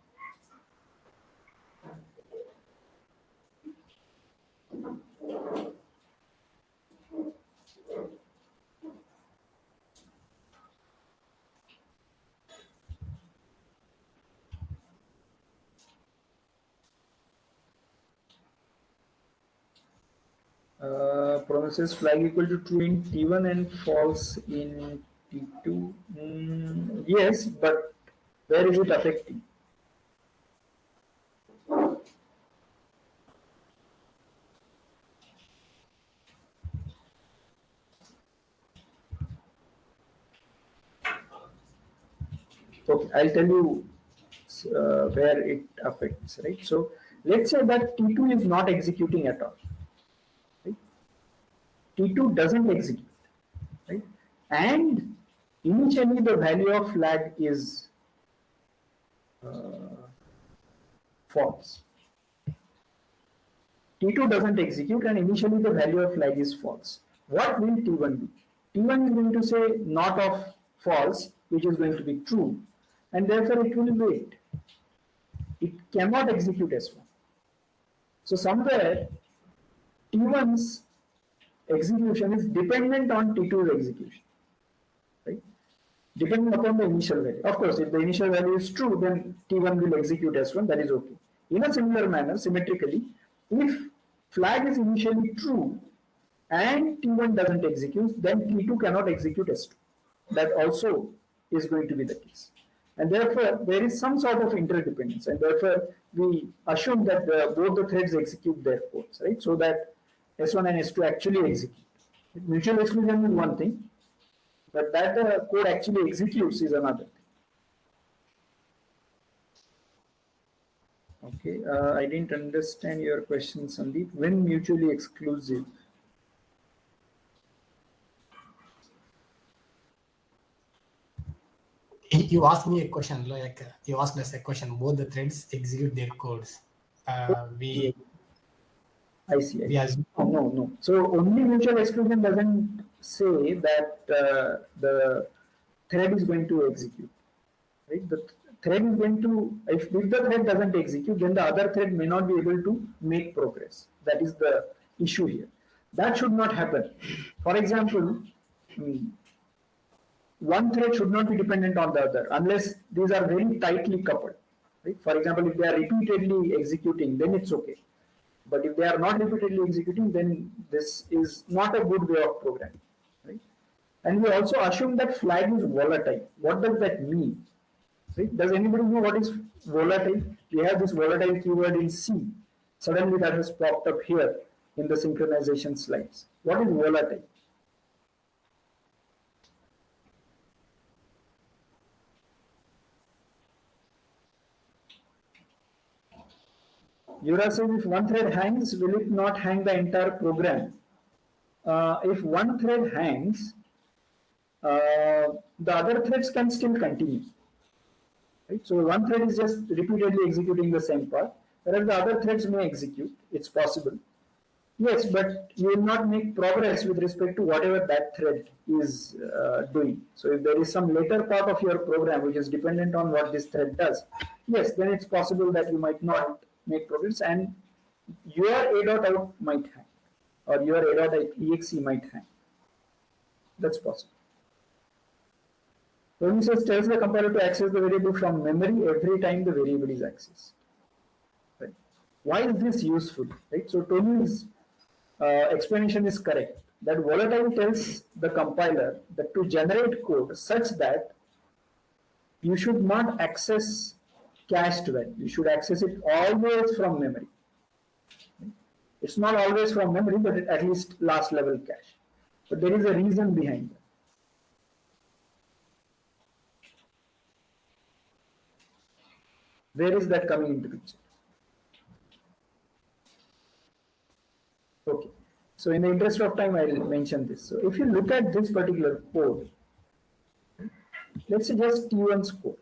Promises flag equal to true in T1 and false in T2. Yes, but where is it affecting? Okay, I'll tell you where it affects, right? So let's say that T2 is not executing at all. Right? T2 doesn't execute, right? And initially the value of flag is false. T2 doesn't execute and initially the value of flag is false. What will T1 do? T1 is going to say not of false, which is going to be true, and therefore it will wait. It cannot execute S1. So somewhere T1's execution is dependent on T2's execution, right? Depending upon the initial value. Of course, if the initial value is true, then T1 will execute S1, that is okay. In a similar manner, symmetrically, if flag is initially true and T1 doesn't execute, then T2 cannot execute S2. That also is going to be the case. And therefore, there is some sort of interdependence, and therefore, we assume that both the threads execute their codes, right? So that S1 and S2 actually execute. Mutual exclusion is one thing, but that the code actually executes is another thing. Okay, I didn't understand your question, Sandeep. When mutually exclusive? You asked me a question, like you asked us a question. Both the threads execute their codes. We See. assume. No. So only mutual exclusion doesn't say that the thread is going to execute. Right? The thread is going to, if the thread doesn't execute, then the other thread may not be able to make progress. That is the issue here. That should not happen. For example, one thread should not be dependent on the other unless these are very tightly coupled. Right? For example, if they are repeatedly executing, then it's okay. But if they are not repeatedly executing, then this is not a good way of programming. Right? And we also assume that flag is volatile. What does that mean? Right? Does anybody know what is volatile? We have this volatile keyword in C. Suddenly that has popped up here in the synchronization slides. What is volatile? Yura says if one thread hangs, will it not hang the entire program? If one thread hangs, the other threads can still continue. Right? So one thread is just repeatedly executing the same part, whereas the other threads may execute. It's possible. Yes, but you will not make progress with respect to whatever that thread is doing. So if there is some later part of your program which is dependent on what this thread does, yes, then it's possible that you might not make progress and your a.out might hang or your a.exe might hang. That's possible. Tony says tells the compiler to access the variable from memory every time the variable is accessed. Right? Why is this useful? Right? So Tony's explanation is correct. That volatile tells the compiler that to generate code such that you should not access cached value. You should access it always from memory. It's not always from memory, but at least last level cache. But there is a reason behind that. Where is that coming into picture? Okay. So in the interest of time, I will mention this. So if you look at this particular code, let's say just T1's code.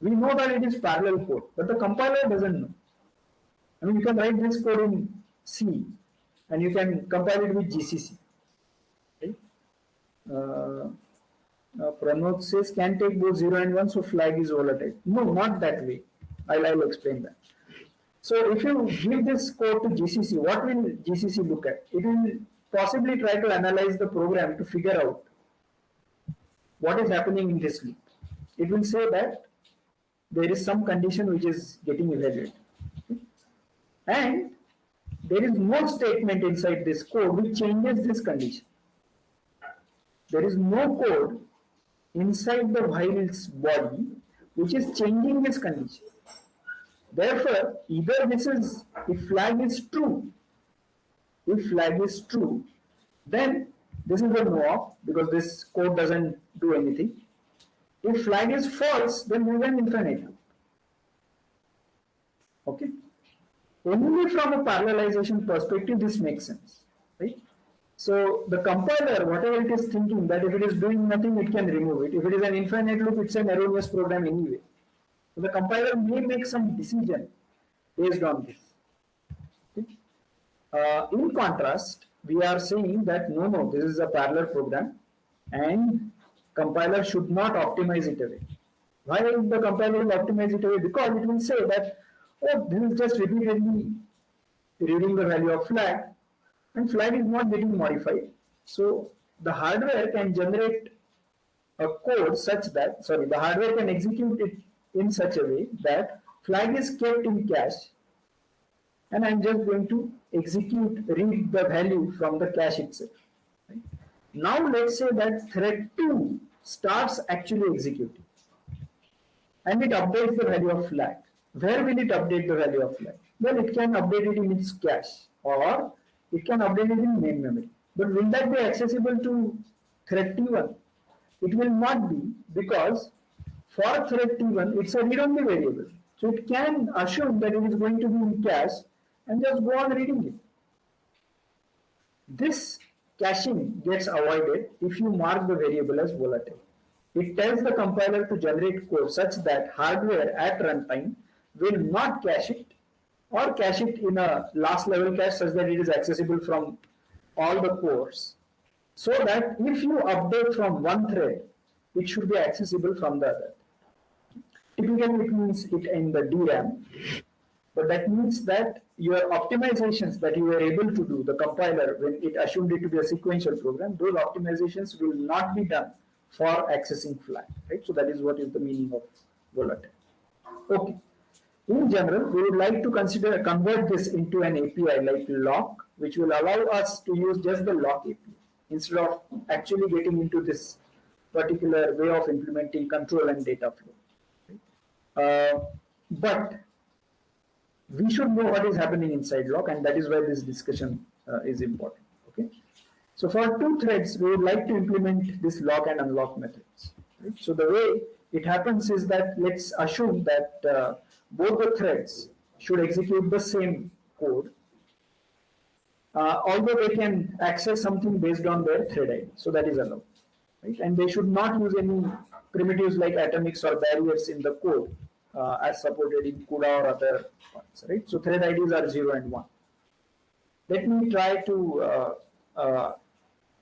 We know that it is parallel code, but the compiler doesn't know. I mean, you can write this code in C and you can compile it with GCC. Right? Pranod says can take both 0 and 1, so flag is volatile. No, not that way. I'll explain that. So if you give this code to GCC, what will GCC look at? It will possibly try to analyze the program to figure out what is happening in this loop. It will say that there is some condition which is getting evaluated. And there is no statement inside this code which changes this condition. There is no code inside the while's body which is changing this condition. Therefore, either this is, if flag is true, then this is a no-op because this code doesn't do anything. If flag is false, then we will infinite loop. Okay? Only from a parallelization perspective, this makes sense, right? So the compiler, whatever it is thinking, that if it is doing nothing, it can remove it. If it is an infinite loop, it's an erroneous program anyway. So the compiler may make some decision based on this. Okay? In contrast, we are saying that no, this is a parallel program and compiler should not optimize it away. Why will the compiler will optimize it away? Because it will say that, oh, this is just repeatedly reading the value of flag and flag is not getting modified. So the hardware can generate a code such that, the hardware can execute it in such a way that flag is kept in cache and I'm just going to read the value from the cache itself. Right? Now let's say that thread 2 starts actually executing and it updates the value of flag. Where will it update the value of flag? Well, it can update it in its cache or it can update it in main memory. But will that be accessible to thread T1? It will not be, because for thread T1 it's a read-only variable. So it can assume that it is going to be in cache and just go on reading it. This caching gets avoided if you mark the variable as volatile. It tells the compiler to generate code such that hardware at runtime will not cache it or cache it in a last level cache such that it is accessible from all the cores, so that if you update from one thread, it should be accessible from the other. Typically it means it in the DRAM, but that means that your optimizations that you were able to do, the compiler, when it assumed it to be a sequential program, those optimizations will not be done for accessing flag, right? So that is what is the meaning of volatile. Okay. In general, we would like to convert this into an API like lock, which will allow us to use just the lock API instead of actually getting into this particular way of implementing control and data flow. Right? But we should know what is happening inside lock, and that is why this discussion is important. Okay. So for two threads, we would like to implement this lock and unlock methods. Right? So the way it happens is that let's assume that both the threads should execute the same code, although they can access something based on their thread ID. So that is allowed. Right? And they should not use any primitives like atomics or barriers in the code as supported in CUDA or other ones. Right? So thread IDs are 0 and 1. Let me try to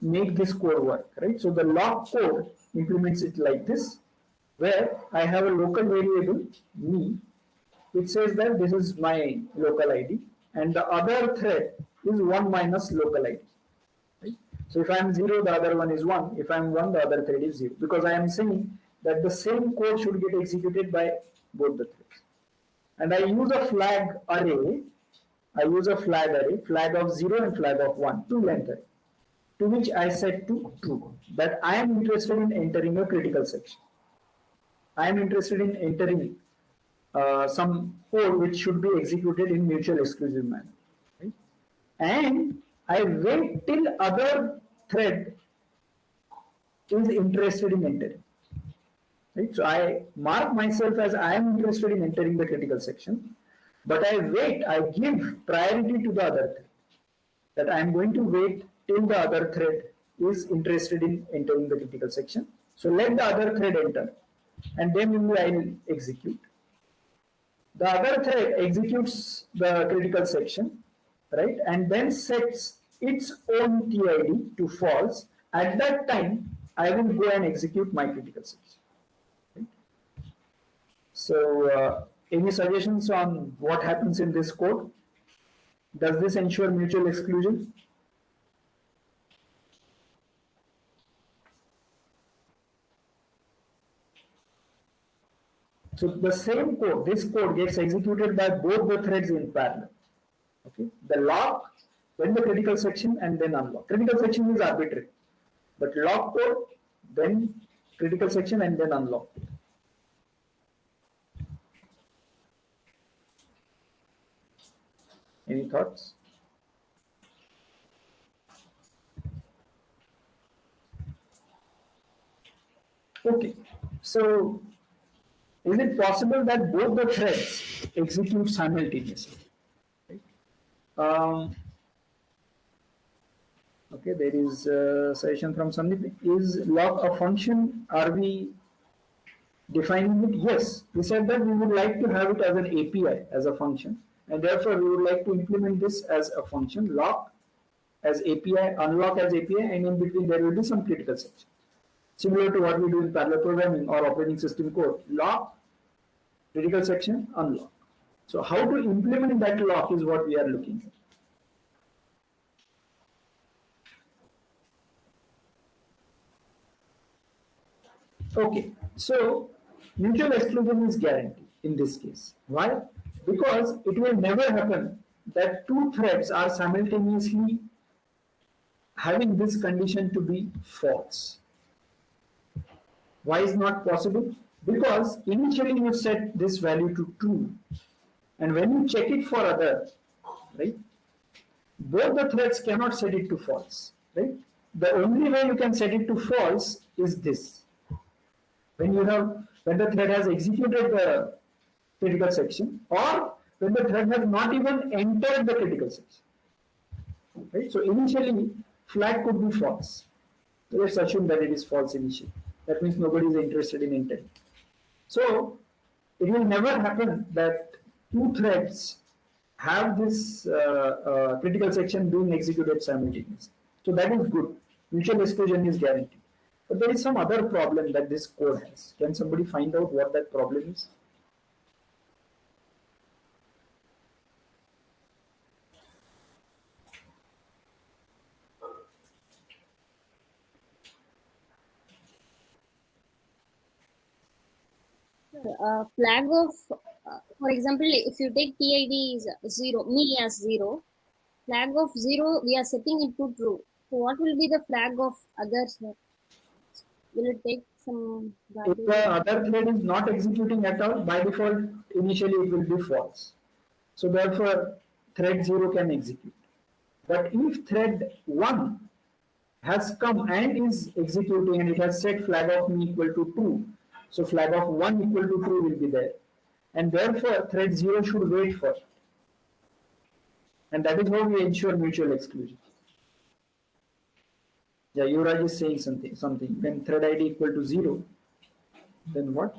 make this code work. Right? So the lock code implements it like this, where I have a local variable, me, which says that this is my local ID, and the other thread is 1 minus local ID. Right? So if I am 0, the other one is 1. If I am 1, the other thread is 0. Because I am saying that the same code should get executed by both the threads. And I use a flag array. Flag of 0 and flag of 1, two length array, to which I set to true, that I am interested in entering a critical section. I am interested in entering some code which should be executed in mutual exclusive manner. Right? And I wait till other thread is interested in entering. Right? So I mark myself as I am interested in entering the critical section, but I give priority to the other thread. That I am going to wait till the other thread is interested in entering the critical section. So let the other thread enter, and then only I will execute. The other thread executes the critical section, right, and then sets its own TID to false. At that time, I will go and execute my critical section. Right? So, any suggestions on what happens in this code? Does this ensure mutual exclusion? So the same code, this code gets executed by both the threads in parallel. Okay, the lock, then the critical section, and then unlock. Critical section is arbitrary, but lock code, then critical section, and then unlock. Any thoughts? Okay, so is it possible that both the threads execute simultaneously? Right? Okay, there is a suggestion from Sandeep. Is lock a function? Are we defining it? Yes, we said that we would like to have it as an API, as a function, and therefore we would like to implement this as a function, lock as API, unlock as API, and in between there will be some critical section. Similar to what we do in parallel programming or operating system code, lock, critical section, unlock. So how to implement that lock is what we are looking at. Okay, so mutual exclusion is guaranteed in this case. Why? Because it will never happen that two threads are simultaneously having this condition to be false. Why is not possible? Because initially you set this value to true, and when you check it for other, right, both the threads cannot set it to false, right? The only way you can set it to false is this. When the thread has executed the critical section, or when the thread has not even entered the critical section, right? So initially flag could be false. So let's assume that it is false initially. That means nobody is interested in intent. So it will never happen that two threads have this critical section being executed simultaneously. So that is good. Mutual exclusion is guaranteed. But there is some other problem that this code has. Can somebody find out what that problem is? Flag of, for example, if you take TID is 0, me as 0, flag of 0, we are setting it to true. So what will be the flag of others? Will it take some value? If the other thread is not executing at all, by default, initially it will be false. So therefore, thread 0 can execute. But if thread 1 has come and is executing and it has set flag of me equal to true, so flag of 1 equal to true will be there. And therefore, thread 0 should wait for it. And that is how we ensure mutual exclusion. Yeah, Yuvraj is saying something. When thread ID equal to 0, then what?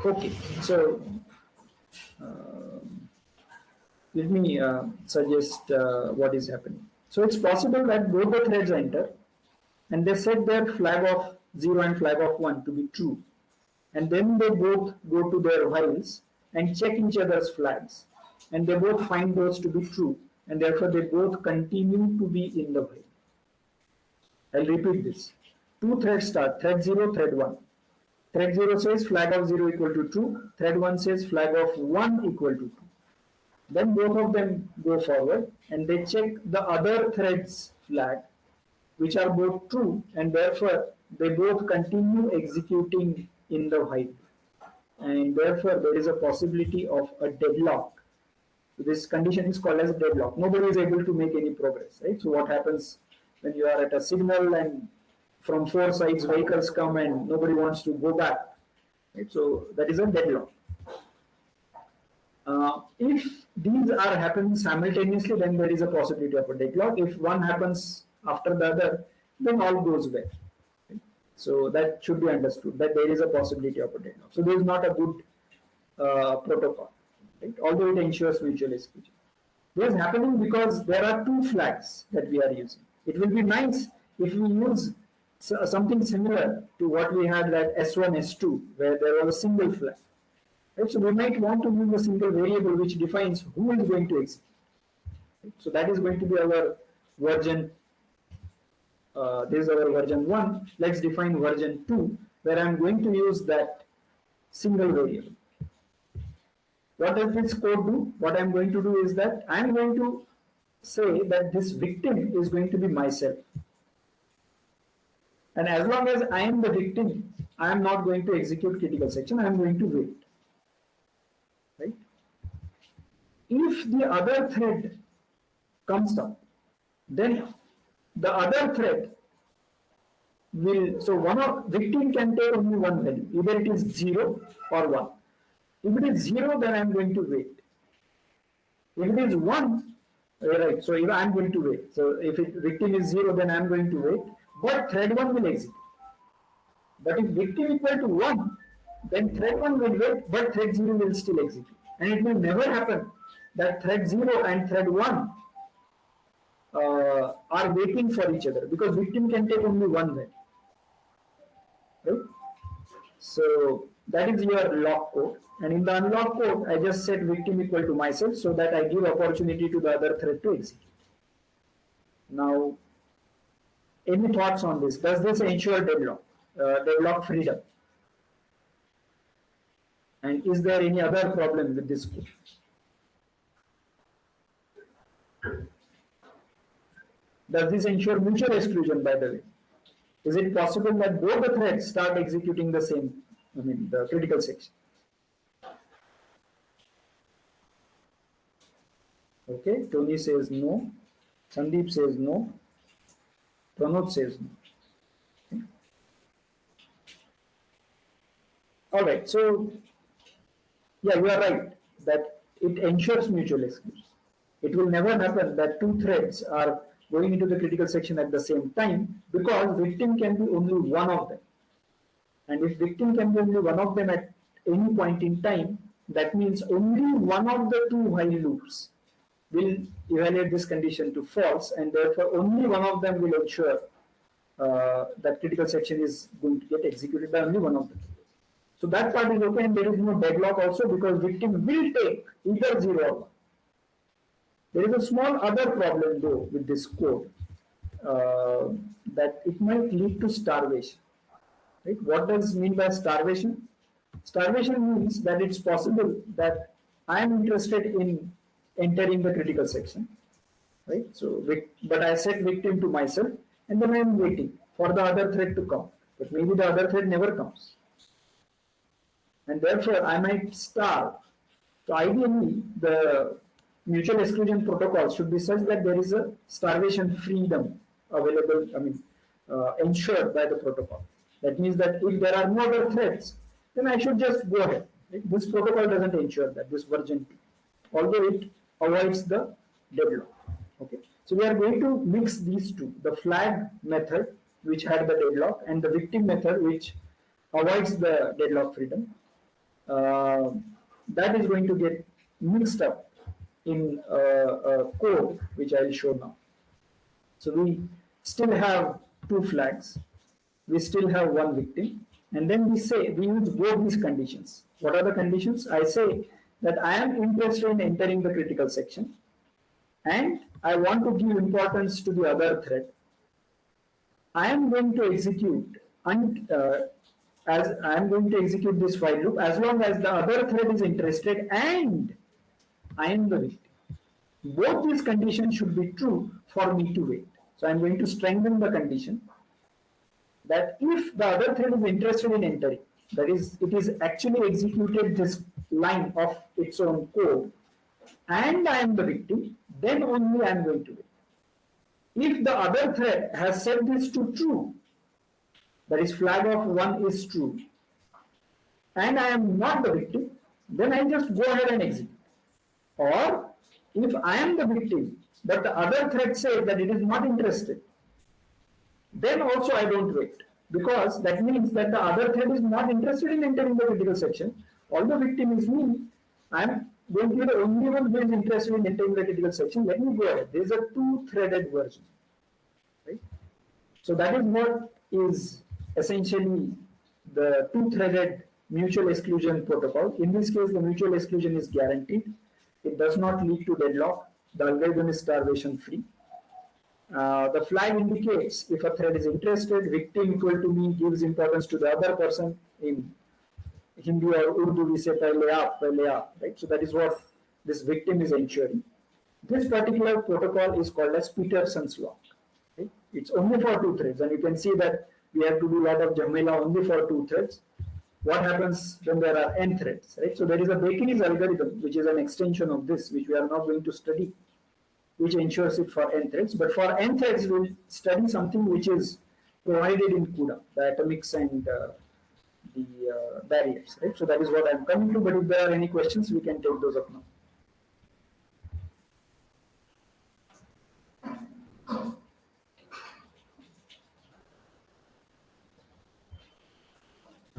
Okay, so let me suggest what is happening. So it's possible that both the threads enter and they set their flag of 0 and flag of 1 to be true. And then they both go to their whiles and check each other's flags. And they both find those to be true. And therefore they both continue to be in the while. I'll repeat this. Two threads start, thread 0, thread 1. Thread 0 says flag of 0 equal to true. Thread 1 says flag of 1 equal to true. Then both of them go forward and they check the other thread's flag, which are both true, and therefore they both continue executing in the while. And therefore there is a possibility of a deadlock. This condition is called as deadlock. Nobody is able to make any progress, right? So what happens when you are at a signal and from four sides vehicles come and nobody wants to go back? Right? So that is a deadlock. If these are happening simultaneously, then there is a possibility of a deadlock. If one happens after the other, then all goes well. Right? So that should be understood that there is a possibility of a deadlock. So there is not a good protocol, right? Although it ensures mutual exclusion. This is happening because there are two flags that we are using. It will be nice if we use something similar to what we had at S1, S2, where there was a single flag. Right? So we might want to use a single variable which defines who is going to execute. Right? So that is going to be our version. This is our version 1. Let's define version 2, where I am going to use that single variable. What does this code do? What I am going to do is that I am going to say that this victim is going to be myself. And as long as I am the victim, I am not going to execute critical section, I am going to wait. Right? If the other thread comes up, then the other thread will, so victim can take only one value, either it is 0 or 1. If it is 0, then I am going to wait. If it is 1, right, so I am going to wait. So if victim is 0, then I am going to wait, but thread 1 will execute. But if victim equal to 1, then thread 1 will wait, but thread 0 will still execute. And it will never happen that thread 0 and thread 1 are waiting for each other, because victim can take only one value. Right? So that is your lock code. And in the unlock code, I just set victim equal to myself so that I give opportunity to the other thread to execute. Now, any thoughts on this? Does this ensure deadlock freedom? And is there any other problem with this code? Does this ensure mutual exclusion, by the way? Is it possible that both the threads start executing the same, the critical section? Okay, Tony says no. Sandeep says no. Pranod says no. Okay. All right, so yeah, you are right that it ensures mutual exclusion. It will never happen that two threads are going into the critical section at the same time, because victim can be only one of them. And if victim can be only one of them at any point in time, that means only one of the two while loops will evaluate this condition to false, and therefore only one of them will ensure that critical section is going to get executed by only one of them. So that part is okay, and there is no deadlock also, because victim will take either 0 or 1. There is a small other problem though with this code, that it might lead to starvation. Right? What does it mean by starvation? Starvation means that it's possible that I am interested in entering the critical section, right? So, but I set victim to myself, and then I am waiting for the other thread to come. But maybe the other thread never comes, and therefore I might starve. So ideally, the mutual exclusion protocol should be such that there is a starvation freedom available, ensured by the protocol. That means that if there are no other threads, then I should just go ahead. Right? This protocol doesn't ensure that, this version 2, although it avoids the deadlock. Okay, so we are going to mix these two, the flag method which had the deadlock and the victim method which avoids the deadlock freedom. That is going to get mixed up in a code which I will show now. So we still have two flags, we still have one victim, and then we use both these conditions. What are the conditions? I say that I am interested in entering the critical section, and I want to give importance to the other thread. I am going to execute as I am going to execute this while loop as long as the other thread is interested and I am the victim. Both these conditions should be true for me to wait. So I am going to strengthen the condition that if the other thread is interested in entering, that is, it is actually executed this line of its own code, and I am the victim, then only I am going to wait. If the other thread has set this to true, that is flag of 1 is true, and I am not the victim, then I just go ahead and execute. Or if I am the victim, but the other thread says that it is not interested, then also I don't wait, because that means that the other thread is not interested in entering the critical section. Although victim is me, I am going to be the only one who is interested in entering the critical section. Let me go ahead. There is a two-threaded version, right? So that is what is essentially the two-threaded mutual exclusion protocol. In this case, the mutual exclusion is guaranteed. It does not lead to deadlock. The algorithm is starvation free. The flag indicates if a thread is interested, victim equal to me gives importance to the other person. In Hindi or Urdu we say pehle aap, right? So that is what this victim is ensuring. This particular protocol is called as Peterson's lock. Okay? It's only for two threads, and you can see that we have to do a lot of jamela only for two threads. What happens when there are n threads, right? So there is a Bacon's algorithm, which is an extension of this, which we are not going to study, which ensures it for n threads. But for n threads, we'll study something which is provided in CUDA, the atomics and the barriers, right? So that is what I'm coming to, but if there are any questions, we can take those up now.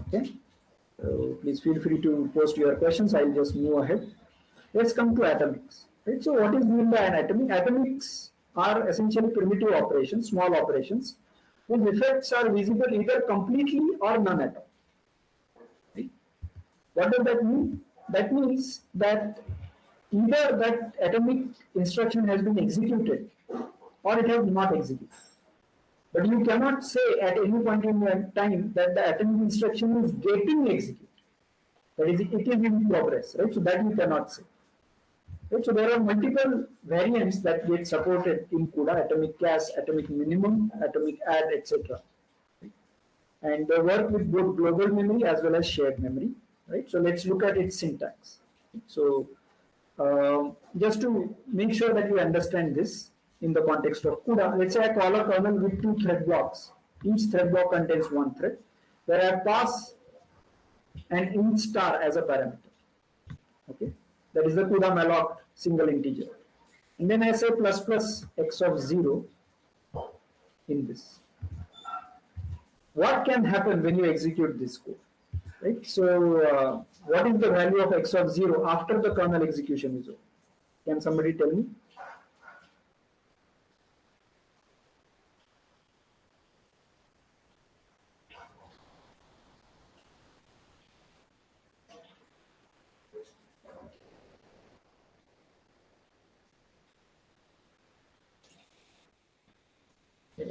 Okay, so please feel free to post your questions. I'll just move ahead. Let's come to atomics. Right? So what is meant by an atomic? Atomics are essentially primitive operations, small operations, whose effects are visible either completely or none at all. Right? What does that mean? That means that either that atomic instruction has been executed or it has not executed. But you cannot say at any point in time that the atomic instruction is getting executed. That is, it is in progress, right? So that you cannot say. Right? So there are multiple variants that get supported in CUDA: atomic cache, atomic minimum, atomic add, etc. And they work with both global memory as well as shared memory. Right? So let's look at its syntax. So just to make sure that you understand this in the context of CUDA, let's say I call a kernel with two thread blocks. Each thread block contains one thread, where I pass an int star as a parameter. Okay, that is the CUDA malloc single integer. And then I say plus plus x of 0 in this. What can happen when you execute this code? Right? So, what is the value of x of 0 after the kernel execution is over? Can somebody tell me?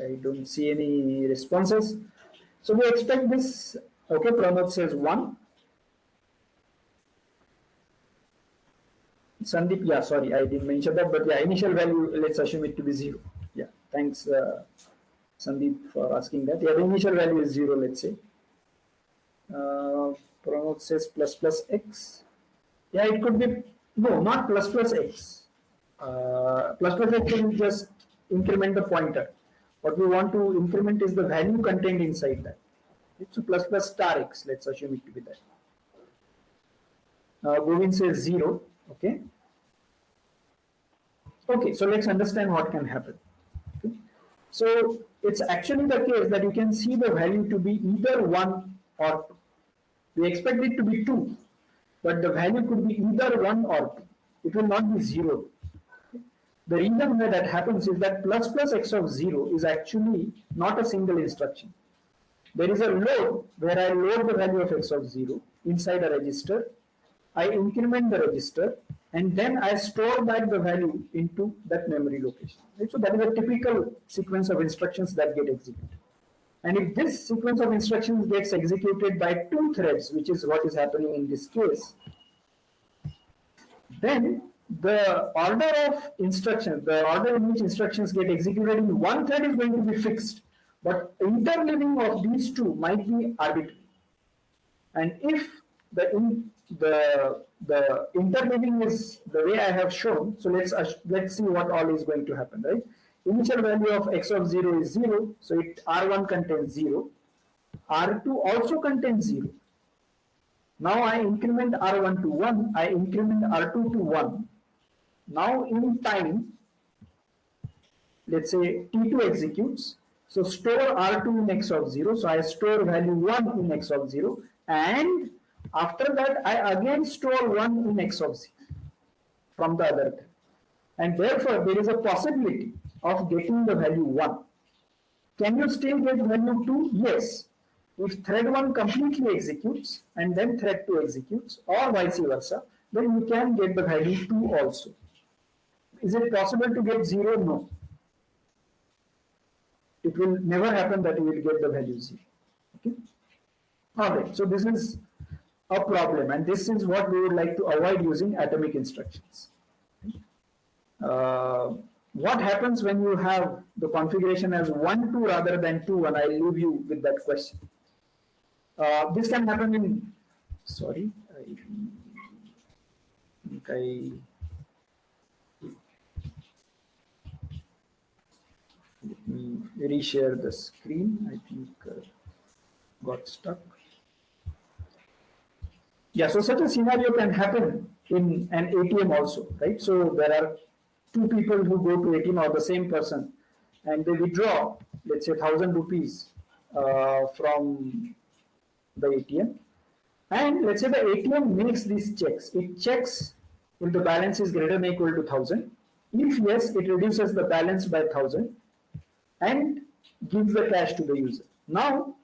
I don't see any responses. So we expect this. Okay, Pranod says 1. Sandeep, yeah, sorry, I didn't mention that, but yeah, initial value, let's assume it to be 0. Yeah, thanks, Sandeep, for asking that. Yeah, the initial value is 0, let's say. Pranod says plus plus x. Yeah, it could be, no, not plus plus x. Plus plus x will just increment the pointer. What we want to increment is the value contained inside that. So plus plus star x, let's assume it to be that. Govind says 0. Okay. Okay, so let's understand what can happen. Okay. So it's actually the case that you can see the value to be either 1 or 2. We expect it to be 2, but the value could be either 1 or 2. It will not be 0. The reason why that happens is that plus plus x of 0 is actually not a single instruction. There is a load where I load the value of x of 0 inside a register. I increment the register and then I store back the value into that memory location. Right? So that is a typical sequence of instructions that get executed. And if this sequence of instructions gets executed by two threads, which is what is happening in this case, then the order of instructions, the order in which instructions get executed in one thread is going to be fixed, but interleaving of these two might be arbitrary. And if the interleaving is the way I have shown, so let's see what all is going to happen, right? Initial value of x of 0 is 0, so it R1 contains 0, R2 also contains 0. Now I increment R1 to 1, I increment R2 to 1. Now in time, let's say T2 executes, so store R2 in X of 0, so I store value 1 in X of 0, and after that I again store 1 in X of 0 from the other thread. And therefore there is a possibility of getting the value 1. Can you still get value 2? Yes. If thread 1 completely executes and then thread 2 executes, or vice versa, then you can get the value 2 also. Is it possible to get 0? No. It will never happen that you will get the value 0. Okay? Alright, so this is a problem, and this is what we would like to avoid using atomic instructions. What happens when you have the configuration as 1, 2 rather than 2, and I'll leave you with that question. This can happen in, sorry, I think let me reshare the screen. I think got stuck. Yeah, so such a scenario can happen in an ATM also, right? So there are two people who go to ATM, or the same person, and they withdraw, let's say 1,000 rupees from the ATM, and let's say the ATM makes these checks. It checks if the balance is greater than or equal to 1,000. If yes, it reduces the balance by 1,000 and gives the cash to the user. Now,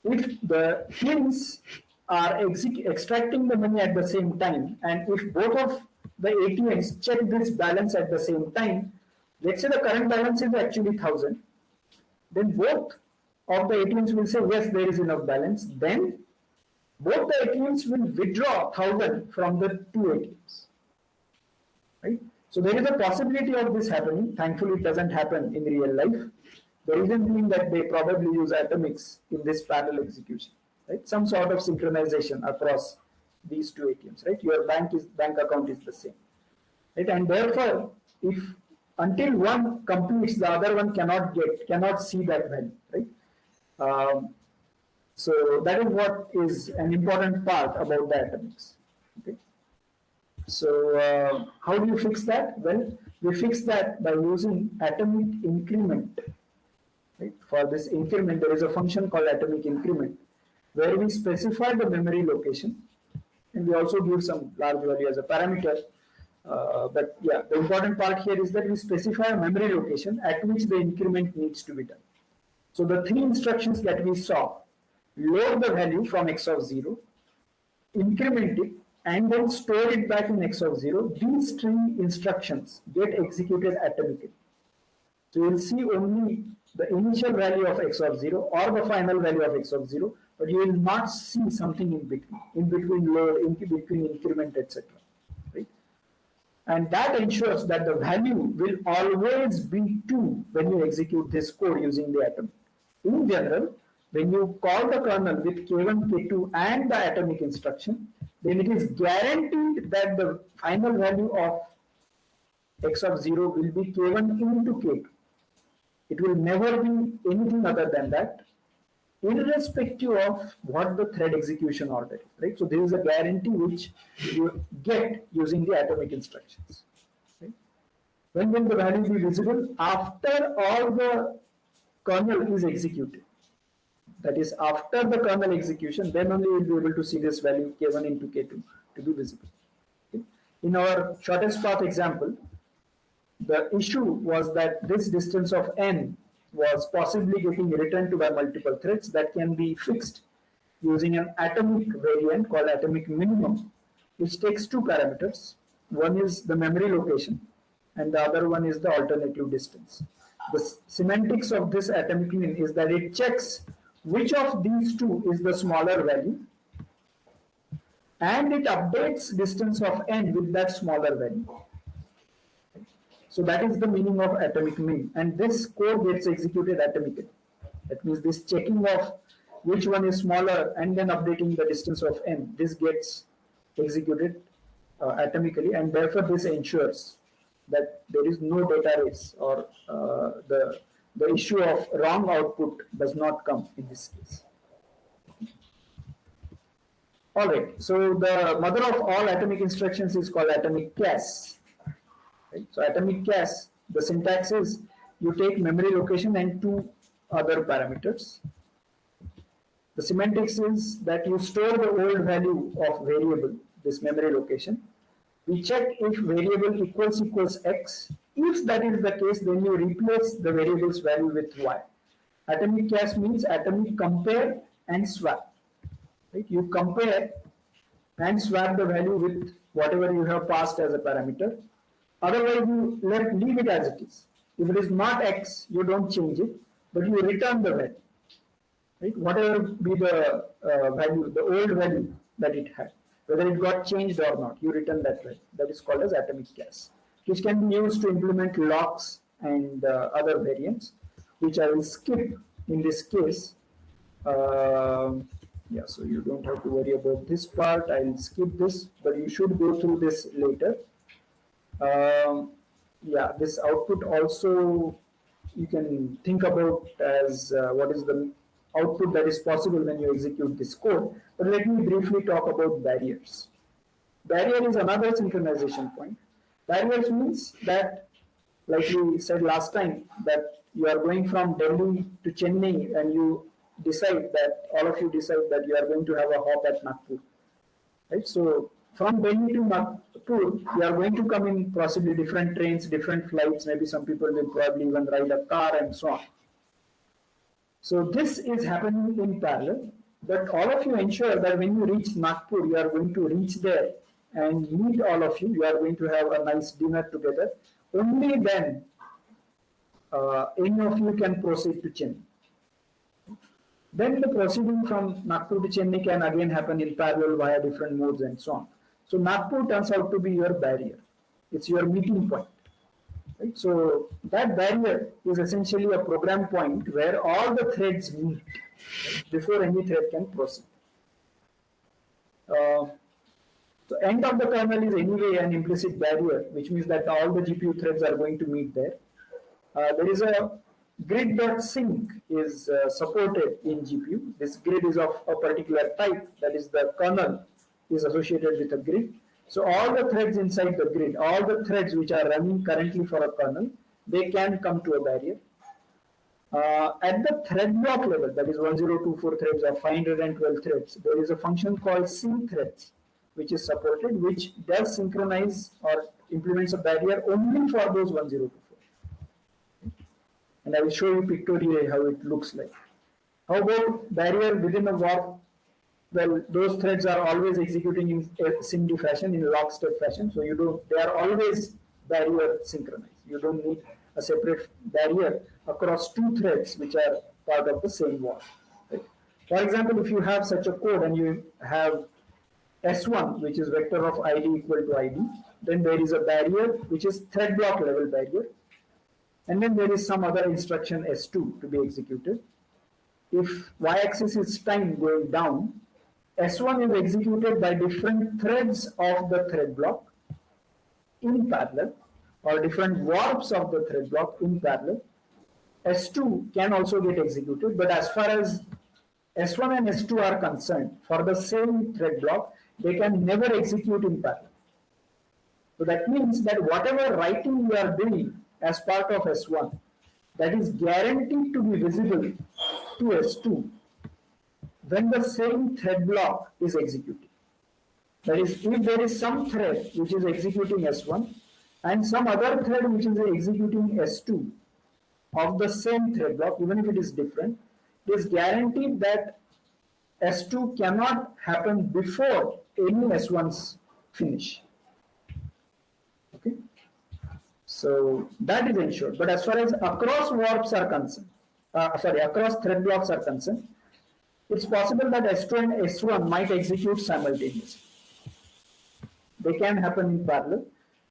if the hints are extracting the money at the same time, and if both of the ATMs check this balance at the same time, let's say the current balance is actually 1,000, then both of the ATMs will say yes, there is enough balance. Then both the ATMs will withdraw 1,000 from the two ATMs. Right? So there is a possibility of this happening. Thankfully, it doesn't happen in real life. The reason being that they probably use atomics in this parallel execution, right? Some sort of synchronization across these two ATMs, right? Your bank account is the same, right? And therefore, if until one completes, the other one cannot see that value, right? So that is what is an important part about the atomics. Okay. So how do you fix that? Well, we fix that by using atomic increment. Right? For this increment, there is a function called atomic increment, where we specify the memory location, and we also give some large value as a parameter. But yeah, the important part here is that we specify a memory location at which the increment needs to be done. So the three instructions that we saw: load the value from X of 0, increment it, and then store it back in X of 0. These three instructions get executed atomically. So you will see only the initial value of X of 0 or the final value of X of 0, but you will not see something in between load, in between increment, etc. Right? And that ensures that the value will always be 2 when you execute this code using the atomic. In general, when you call the kernel with K1, K2 and the atomic instruction, then it is guaranteed that the final value of X of 0 will be K1 into K2. It will never be anything other than that, irrespective of what the thread execution order is, right? So there is a guarantee which you get using the atomic instructions. Right? When will the value be visible? After all the kernel is executed. That is, after the kernel execution, then only you will be able to see this value K1 into K2 to be visible. Okay? In our shortest path example, the issue was that this distance of n was possibly getting returned to by multiple threads. That can be fixed using an atomic variant called atomic minimum, which takes two parameters. One is the memory location, and the other one is the alternative distance. The semantics of this atomic min is that it checks which of these two is the smaller value, and it updates distance of n with that smaller value. So that is the meaning of atomic min, and this code gets executed atomically. That means this checking of which one is smaller and then updating the distance of n, this gets executed atomically, and therefore this ensures that there is no data race, or the issue of wrong output does not come in this case. All right. So the mother of all atomic instructions is called atomic cache. Right? So atomic cache, the syntax is you take memory location and two other parameters. The semantics is that you store the old value of variable, this memory location. We check if variable equals x. If that is the case, then you replace the variable's value with y. Atomic cache means atomic compare and swap. Right? You compare and swap the value with whatever you have passed as a parameter. Otherwise, you leave it as it is. If it is not x, you don't change it, but you return the value. Right? Whatever be the value, the old value that it had, whether it got changed or not, you return that value. That is called as atomic cache, which can be used to implement locks and other variants, which I will skip in this case. Yeah, so you don't have to worry about this part. I'll skip this, but you should go through this later. Yeah, this output also you can think about as what is the output that is possible when you execute this code. But let me briefly talk about barriers. Barrier is another synchronization point. Barriers means that, like we said last time, that you are going from Delhi to Chennai and you decide that, all of you decide that you are going to have a hop at Nagpur. Right? So from Delhi to Nagpur, you are going to come in possibly different trains, different flights, maybe some people will probably even ride a car and so on. So this is happening in parallel, but all of you ensure that when you reach Nagpur, you are going to reach there and meet all of you. You are going to have a nice dinner together. Only then any of you can proceed to Chennai. Then the proceeding from Nagpur to Chennai can again happen in parallel via different modes and so on. So Nagpur turns out to be your barrier. It's your meeting point. Right? So that barrier is essentially a program point where all the threads meet before any thread can proceed. The end of the kernel is anyway an implicit barrier, which means that all the GPU threads are going to meet there. There is a grid.sync is supported in GPU. This grid is of a particular type, that is the kernel is associated with a grid. So all the threads inside the grid, all the threads which are running currently for a kernel, they can come to a barrier. At the thread block level, that is 1024 threads or 512 threads, there is a function called synthreads, which is supported, which does synchronize or implements a barrier only for those 1024. And I will show you pictorially how it looks like. How about barrier within a warp? Well, those threads are always executing in a SIMD fashion, in lockstep fashion. So they are always barrier synchronized. You don't need a separate barrier across two threads which are part of the same warp. Right? For example, if you have such a code and you have S1, which is vector of ID equal to ID, then there is a barrier which is thread block level barrier. And then there is some other instruction S2 to be executed. If y-axis is time going down, S1 is executed by different threads of the thread block in parallel, or different warps of the thread block in parallel. S2 can also get executed, but as far as S1 and S2 are concerned, for the same thread block, they can never execute in parallel. So that means that whatever writing you are doing as part of S1, that is guaranteed to be visible to S2 when the same thread block is executed. That is, if there is some thread which is executing S1 and some other thread which is executing S2 of the same thread block, even if it is different, it is guaranteed that S2 cannot happen before any S1's finish. Okay? So that is ensured. But as far as across warps are concerned, across thread blocks are concerned, it's possible that S2 and S1 might execute simultaneously. They can happen in parallel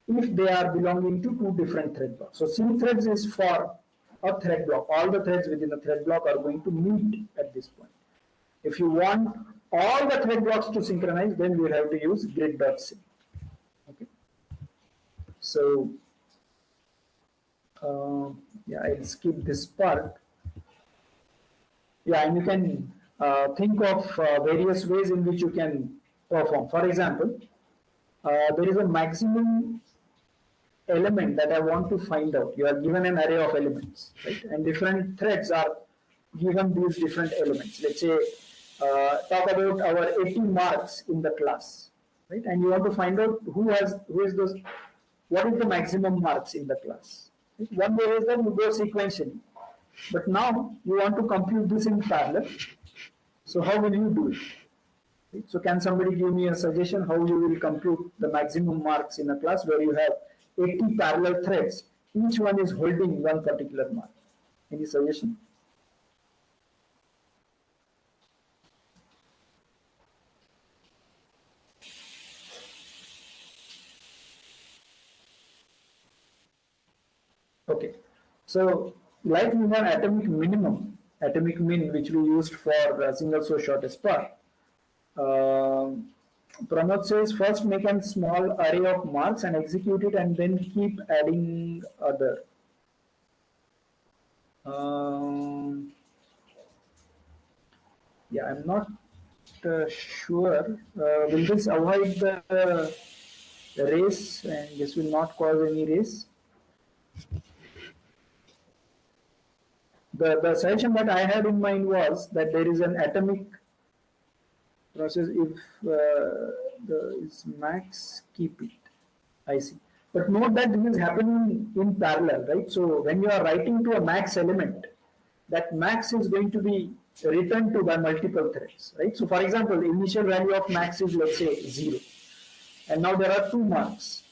if they are belonging to two different thread blocks. So synthreads is for a thread block. All the threads within a thread block are going to meet at this point. If you want all the thread blocks to synchronize, then we will have to use grid.sync. Okay. So yeah, I'll skip this part. Yeah, and you can think of various ways in which you can perform. For example, there is a maximum element that I want to find out. You are given an array of elements, right? And different threads are given these different elements. Let's say, talk about our 80 marks in the class, right? And you want to find out who is those, what is the maximum marks in the class. Right? One way is that you go sequentially, but now you want to compute this in parallel. So how will you do it? Right? So can somebody give me a suggestion how you will compute the maximum marks in a class where you have 80 parallel threads, each one is holding one particular mark? Any suggestion? Okay, so like we have atomic minimum, atomic min, which we used for single source shortest path. Pramod says first make a small array of marks and execute it and then keep adding other. Yeah, I'm not sure. Will this avoid the race and this will not cause any race? The suggestion that I had in mind was that there is an atomic process if is max, keep it. I see. But note that this is happening in parallel, right? So when you are writing to a max element, that max is going to be returned to by multiple threads, right? So for example, the initial value of max is, let's say, 0. And now there are two marks,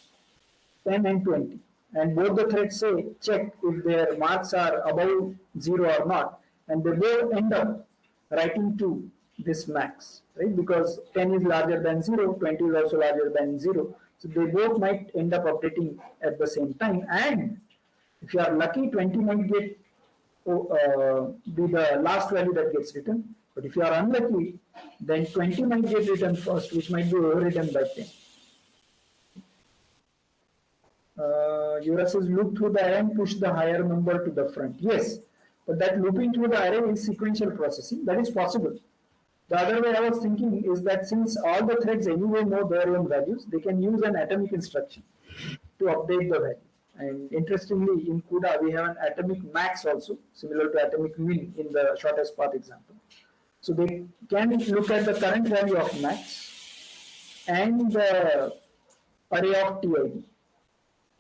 10 and 20. And both the threads say check if their marks are above 0 or not. And they both end up writing to this max, right? Because 10 is larger than 0, 20 is also larger than 0. So they both might end up updating at the same time. And if you are lucky, 20 might get be the last value that gets written. But if you are unlucky, then 20 might get written first, which might be overwritten by 10. Yours says loop through the array and push the higher number to the front. Yes, but that looping through the array is sequential processing. That is possible. The other way I was thinking is that since all the threads anyway know their own values, they can use an atomic instruction to update the value. And interestingly, in CUDA, we have an atomic max also, similar to atomic min in the shortest path example. So they can look at the current value of max and the array of TID.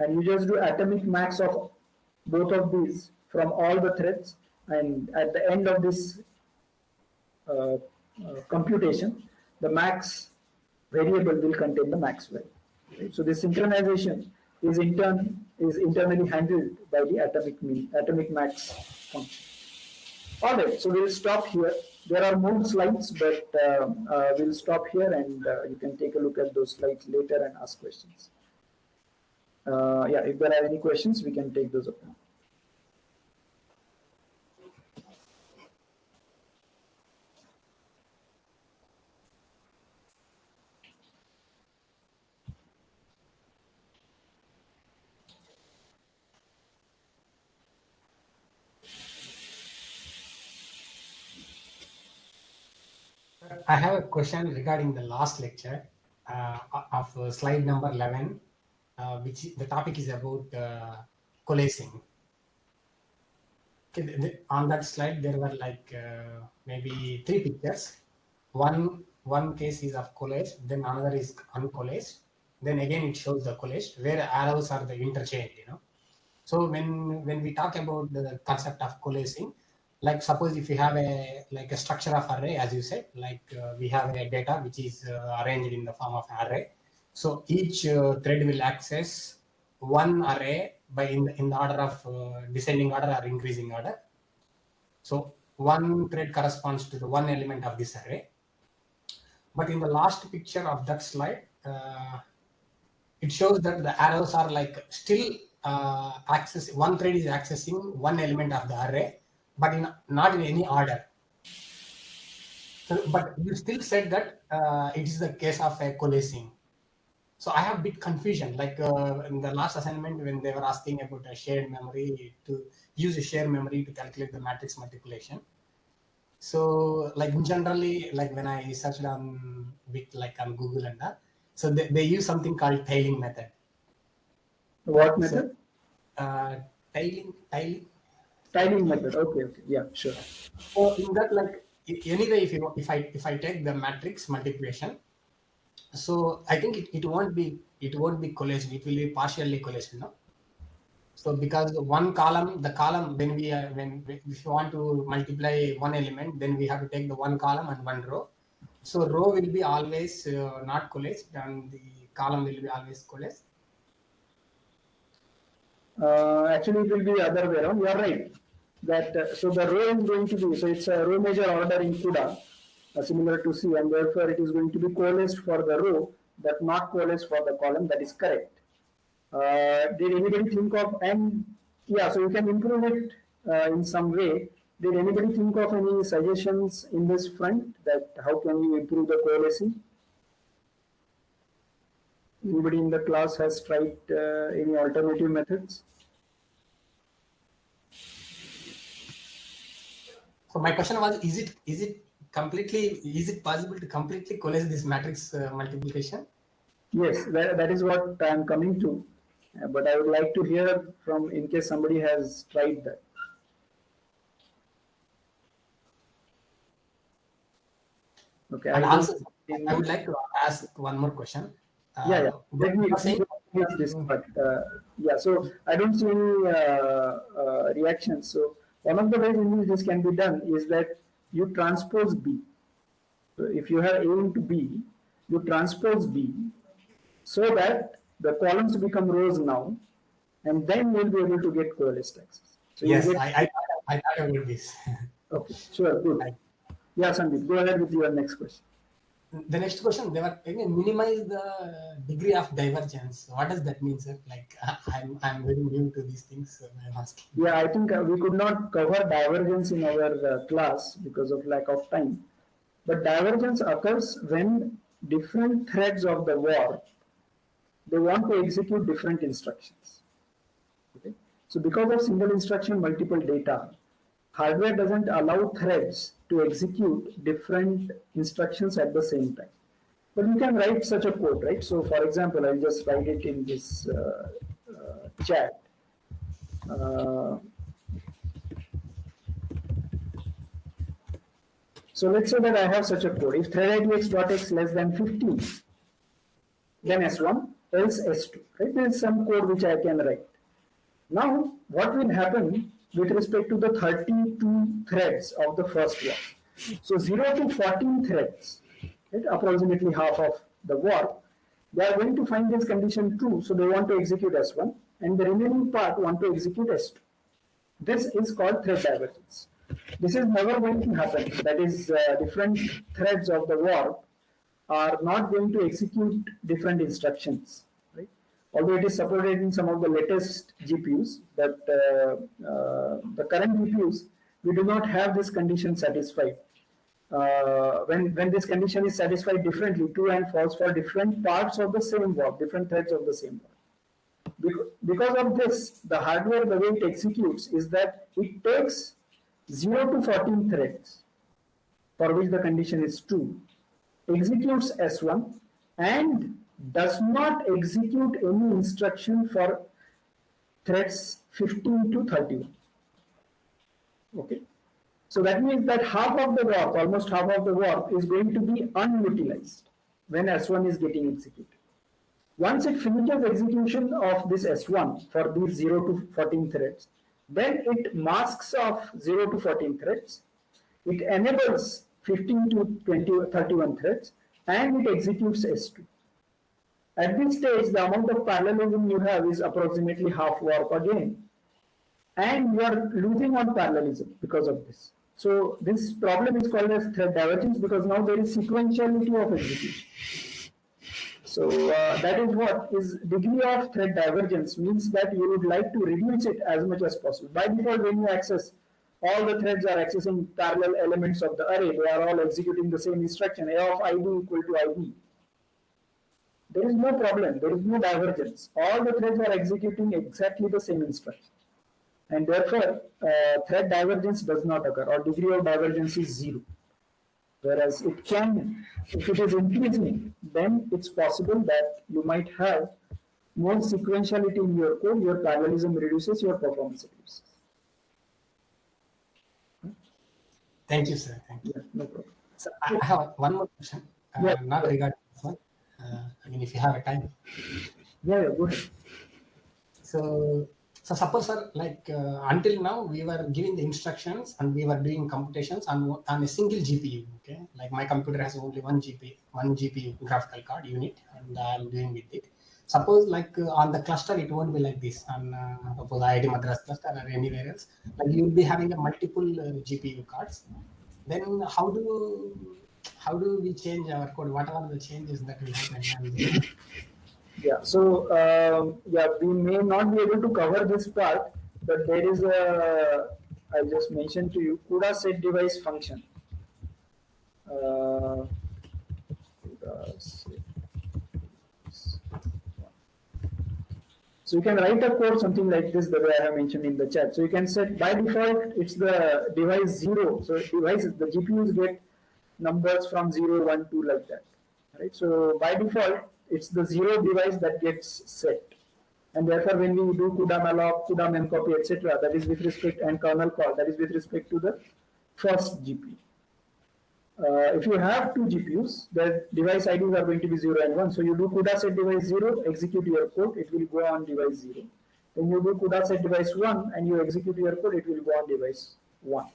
And you just do atomic max of both of these from all the threads, and at the end of this computation, the max variable will contain the max value. Right? So this synchronization is internally handled by the atomic max function. All right, so we'll stop here. There are more slides, but we'll stop here, and you can take a look at those slides later and ask questions. Yeah, if there are any questions, we can take those up now. I have a question regarding the last lecture of slide number 11, which the topic is about coalescing. Okay, on that slide, there were like maybe 3 pictures. One case is of coalesced, then another is uncoalesced. Then again, it shows the coalesced, where arrows are the interchange, you know. So when we talk about the concept of coalescing, like suppose if you have a structure of array, as you said, like we have a data which is arranged in the form of array. So each thread will access one array by in the order of descending order or increasing order. So one thread corresponds to the one element of this array. But in the last picture of that slide, it shows that the arrows are like still one thread is accessing one element of the array, but not in any order. So, but you still said that it is the case of a coalescing. So I have a bit confusion, like in the last assignment when they were asking about a shared memory, to use a shared memory to calculate the matrix multiplication. So like generally, like when I searched on with like on Google and that, so they use something called tailing method. What So method? tailing. Tiling method. Okay, okay, yeah, sure. So in that, like anyway, if I take the matrix multiplication, so I think it won't be coalesced. It will be partially coalesced, you know. So because one column, the column when if you want to multiply one element, then we have to take the one column and one row. So row will be always not coalesced, and the column will be always coalesced. Actually, it will be other way around. You are right. That so the row is going to be, so it's a row measure order in CUDA, similar to C, and therefore it is going to be coalesced for the row, but not coalesced for the column. That is correct. Did anybody think of, and yeah, so you can improve it in some way. Did anybody think of any suggestions in this front, that how can you improve the coalescing? Anybody in the class has tried any alternative methods? So my question was: is it possible to completely coalesce this matrix multiplication? Yes, that is what I am coming to. But I would like to hear from, in case somebody has tried that. Okay, And I don't. also, I would like to ask one more question. Yeah, yeah. Let me You are saying, finish this part. Yeah, so I don't see any reactions. So one of the ways in which this can be done is that you transpose B. So if you have A into B, you transpose B so that the columns become rows now, and then you'll be able to get coalesced axis. So you yes, get. I thought about this. Okay, sure, good. Right. Yeah, Sandeep, go ahead with your next question. The next question, they were again minimize the degree of divergence. What does that mean, sir? Like I'm very new to these things, so I'm asking. Yeah, I think we could not cover divergence in our class because of lack of time. But divergence occurs when different threads of the warp, they want to execute different instructions. Okay? So because of single instruction, multiple data, hardware doesn't allow threads to execute different instructions at the same time. But you can write such a code, right? So for example, I'll just write it in this chat. So let's say that I have such a code. If thread idx.x less than 15, then S1, else S2. Right? There is some code which I can write. Now, what will happen with respect to the 32 threads of the first one? So 0 to 14 threads, right, approximately half of the warp, they are going to find this condition true, so they want to execute S1, and the remaining part want to execute S2. This is called thread divergence. This is never going to happen. That is, different threads of the warp are not going to execute different instructions, right? Although it is supported in some of the latest GPUs, but the current GPUs, we do not have this condition satisfied. When this condition is satisfied differently, true and false for different parts of the same warp, different threads of the same warp. Because of this, the hardware, the way it executes is that it takes 0 to 14 threads for which the condition is true, executes S1, and does not execute any instruction for threads 15 to 31. Okay. So that means that half of the warp, almost half of the warp, is going to be unutilized when S1 is getting executed. Once it finishes execution of this S1 for these 0 to 14 threads, then it masks off 0 to 14 threads, it enables 15 to 31 threads, and it executes S2. At this stage, the amount of parallelism you have is approximately half warp again, and you are losing on parallelism because of this. So this problem is called as thread divergence because now there is sequentiality of execution. So that is what is degree of thread divergence, means that you would like to reduce it as much as possible. By default, when you access, all the threads are accessing parallel elements of the array. They are all executing the same instruction, A of id equal to id. There is no problem. There is no divergence. All the threads are executing exactly the same instruction. and therefore thread divergence does not occur, or degree of divergence is 0. Whereas it can, if it is increasing, then it's possible that you might have more sequentiality in your code, your parallelism reduces, your performance reduces. Thank you, sir. Thank you. Yeah, no problem. So I have one more question, Yeah. not regarding this one. I mean, if you have a time. Yeah, good. So suppose, sir, like until now we were giving the instructions and we were doing computations on a single GPU. Okay, like my computer has only one GPU graphical card unit, and I'm doing with it. Suppose like on the cluster it won't be like this. On suppose IIT Madras cluster or anywhere else, like you will be having a multiple GPU cards. Then how do we change our code? What are the changes that will happen? And Yeah, so yeah, we may not be able to cover this part, but there is a, I just mentioned to you, CUDA set device function. CUDA set. So you can write a code something like this, the way I have mentioned in the chat. So you can set by default it's the device 0. So devices, the GPUs get numbers from 0, 1, 2 like that. Right. So by default it's the 0 device that gets set. And therefore when we do CUDA malloc, CUDA memcopy, etc., that is with respect, and kernel call, that is with respect to the first GPU. If you have two GPUs, the device IDs are going to be 0 and 1. So you do CUDA set device 0, execute your code, it will go on device 0. Then you do CUDA set device 1 and you execute your code, it will go on device 1.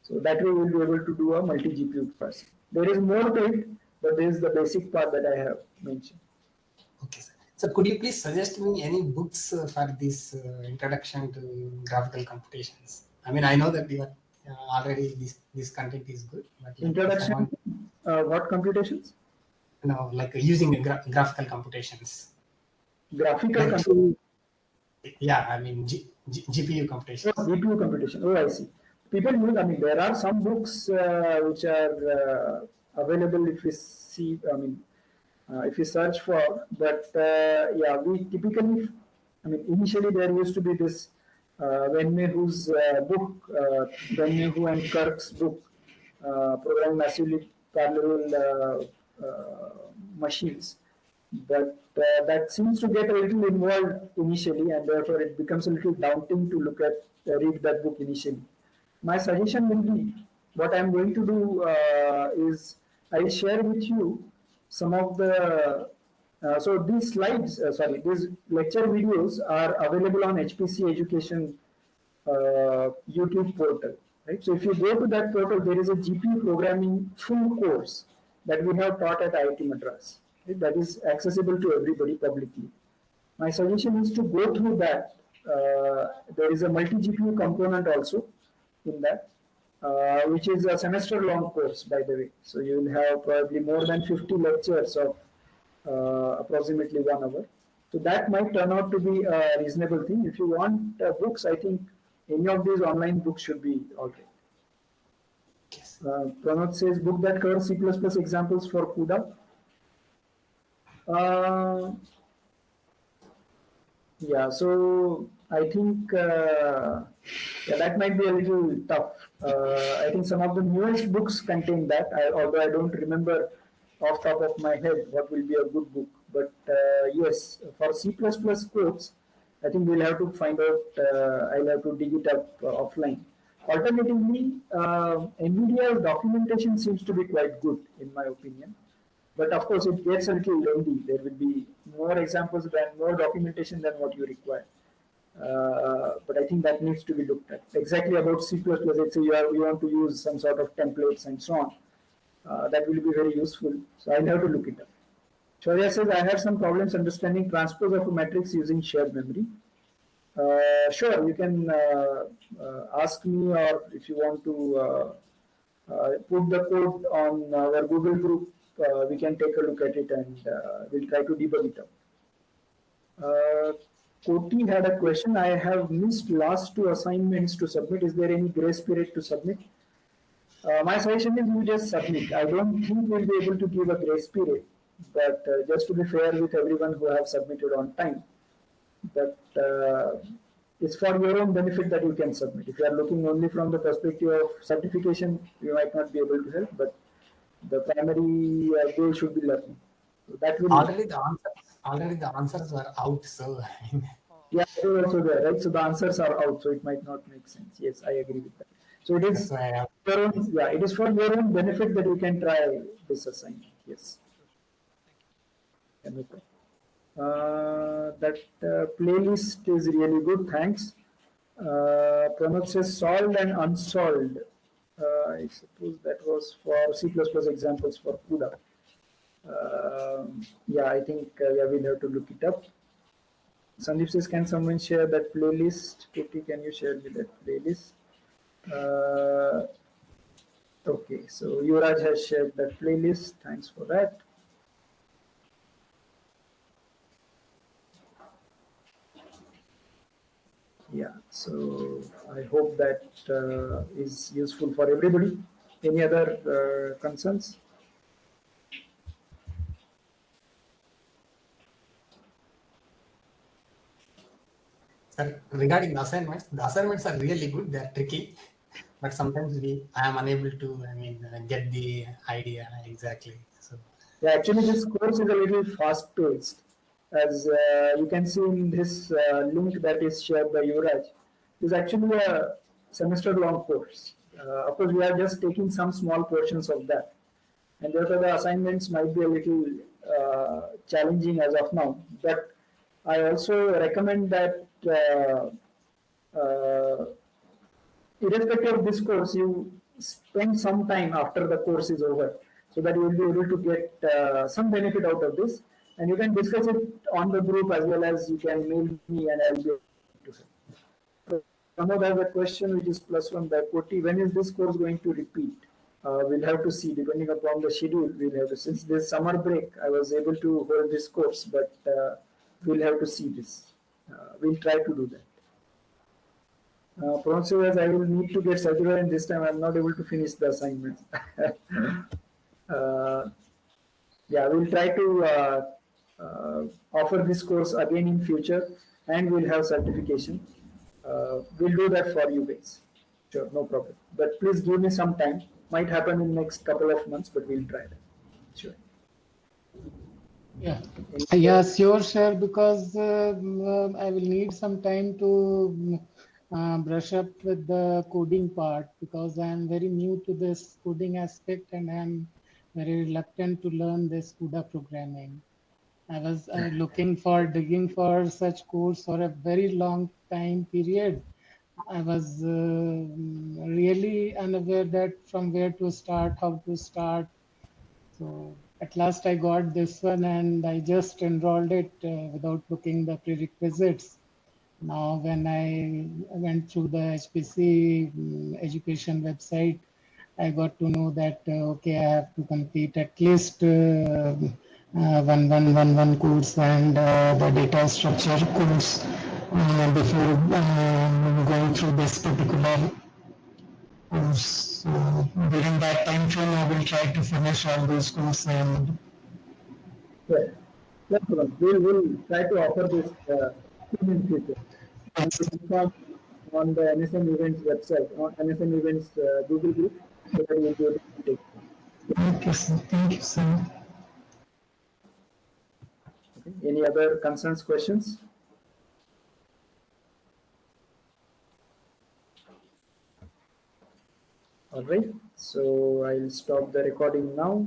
So that way you will be able to do a multi-GPU process. There is more to it, but this is the basic part that I have mentioned. okay, sir. So could you please suggest me any books for this introduction to graphical computations? I mean, I know that you are already this content is good, but like Introduction, what computations? No, like using graphical computations. Graphical Like computation. Yeah, I mean GPU computations. Oh, GPU computation. Oh, I see. People use, I mean, there are some books which are available if we see, I mean, if you search for, but yeah, we typically, I mean, initially there used to be this Wenmehu's book, Wenmehu and Kirk's book, Programming Massively Parallel Machines. But that seems to get a little involved initially, and therefore it becomes a little daunting to look at, read that book initially. My suggestion will be, what I'm going to do is, I'll share with you some of the, so these slides, these lecture videos are available on HPC Education YouTube portal, right? So if you go to that portal, there is a GPU programming full course that we have taught at IIT Madras, right? That is accessible to everybody publicly. My suggestion is to go through that. There is a multi-GPU component also in that, which is a semester-long course, by the way. So you will have probably more than 50 lectures of approximately 1 hour. So that might turn out to be a reasonable thing. If you want books, I think any of these online books should be okay. Yes. Pranod says book that covers C++ examples for CUDA. Yeah, so I think yeah, that might be a little tough. I think some of the newest books contain that, although I don't remember off top of my head what will be a good book. But yes, for C++ codes, I think we'll have to find out, I'll have to dig it up offline. Alternatively, NVIDIA documentation seems to be quite good, in my opinion. But of course, it gets a little lengthy. There will be more examples and more documentation than what you require. But I think that needs to be looked at. Exactly about C++, let's say you want to use some sort of templates and so on. That will be very useful. So I'll have to look it up. Shaurya says, I have some problems understanding transpose of a matrix using shared memory. Sure, you can ask me, or if you want to put the code on our Google group, we can take a look at it and we'll try to debug it up. Koti had a question. I have missed last 2 assignments to submit. Is there any grace period to submit? My suggestion is you just submit. I don't think we'll be able to give a grace period, but just to be fair with everyone who have submitted on time. But it's for your own benefit that you can submit. If you are looking only from the perspective of certification, you might not be able to help, but the primary goal should be learning. So that will Already the answers were out, so yeah, it is also there, right? So the answers are out, so it might not make sense. Yes, I agree with that. So it that's is why I have. your own, yeah, it is for your own benefit that you can try this assignment. Yes. Yeah, no problem. That playlist is really good. Thanks. Pranab says solved and unsolved. I suppose that was for C++ examples for CUDA. Yeah, I think yeah, we'll have to look it up. Sandeep says, can someone share that playlist? Kitty, can you share me that playlist? Uh, okay, so Yuvraj has shared that playlist. Thanks for that. Yeah, so I hope that is useful for everybody. Any other concerns? Sir, regarding the assignments are really good. They're tricky, but sometimes I am unable to, get the idea exactly. So Yeah, actually, this course is a little fast-paced. As you can see in this link that is shared by Yuvraj, it is actually a semester-long course. Of course, we are just taking some small portions of that, and therefore the assignments might be a little challenging as of now. But I also recommend that uh, irrespective of this course, you spend some time after the course is over so that you will be able to get some benefit out of this. And you can discuss it on the group as well as you can mail me and I will be able to help. So, Pramod has a question which is +1 by Koti. When is this course going to repeat? We'll have to see depending upon the schedule. We'll have to, since this summer break, I was able to hold this course, but we'll have to see this. We'll try to do that. As I will need to get certified and this time I'm not able to finish the assignment. uh, yeah, we'll try to offer this course again in future and we'll have certification. We'll do that for you guys. Sure, no problem. But please give me some time. Might happen in next couple of months, but we'll try that. Sure. Yeah, Any yeah, sure, sure, because I will need some time to brush up with the coding part because I am very new to this coding aspect and I am very reluctant to learn this CUDA programming. I was digging for such course for a very long time period. I was really unaware that from where to start, how to start. So at last I got this one and I just enrolled it without looking the prerequisites. Now when I went through the HPC education website, I got to know that okay, I have to complete at least one course and the data structure course before going through this particular course. So during that time frame, I will try to finish all those courses and yeah, no problem. We'll try to offer this in future. And yes, we'll inform on the NSM events website, on NSM events Google group, so that you will be able to take. okay, sir. Thank you, sir. Okay. Any other concerns, questions? All right. So I'll stop the recording now.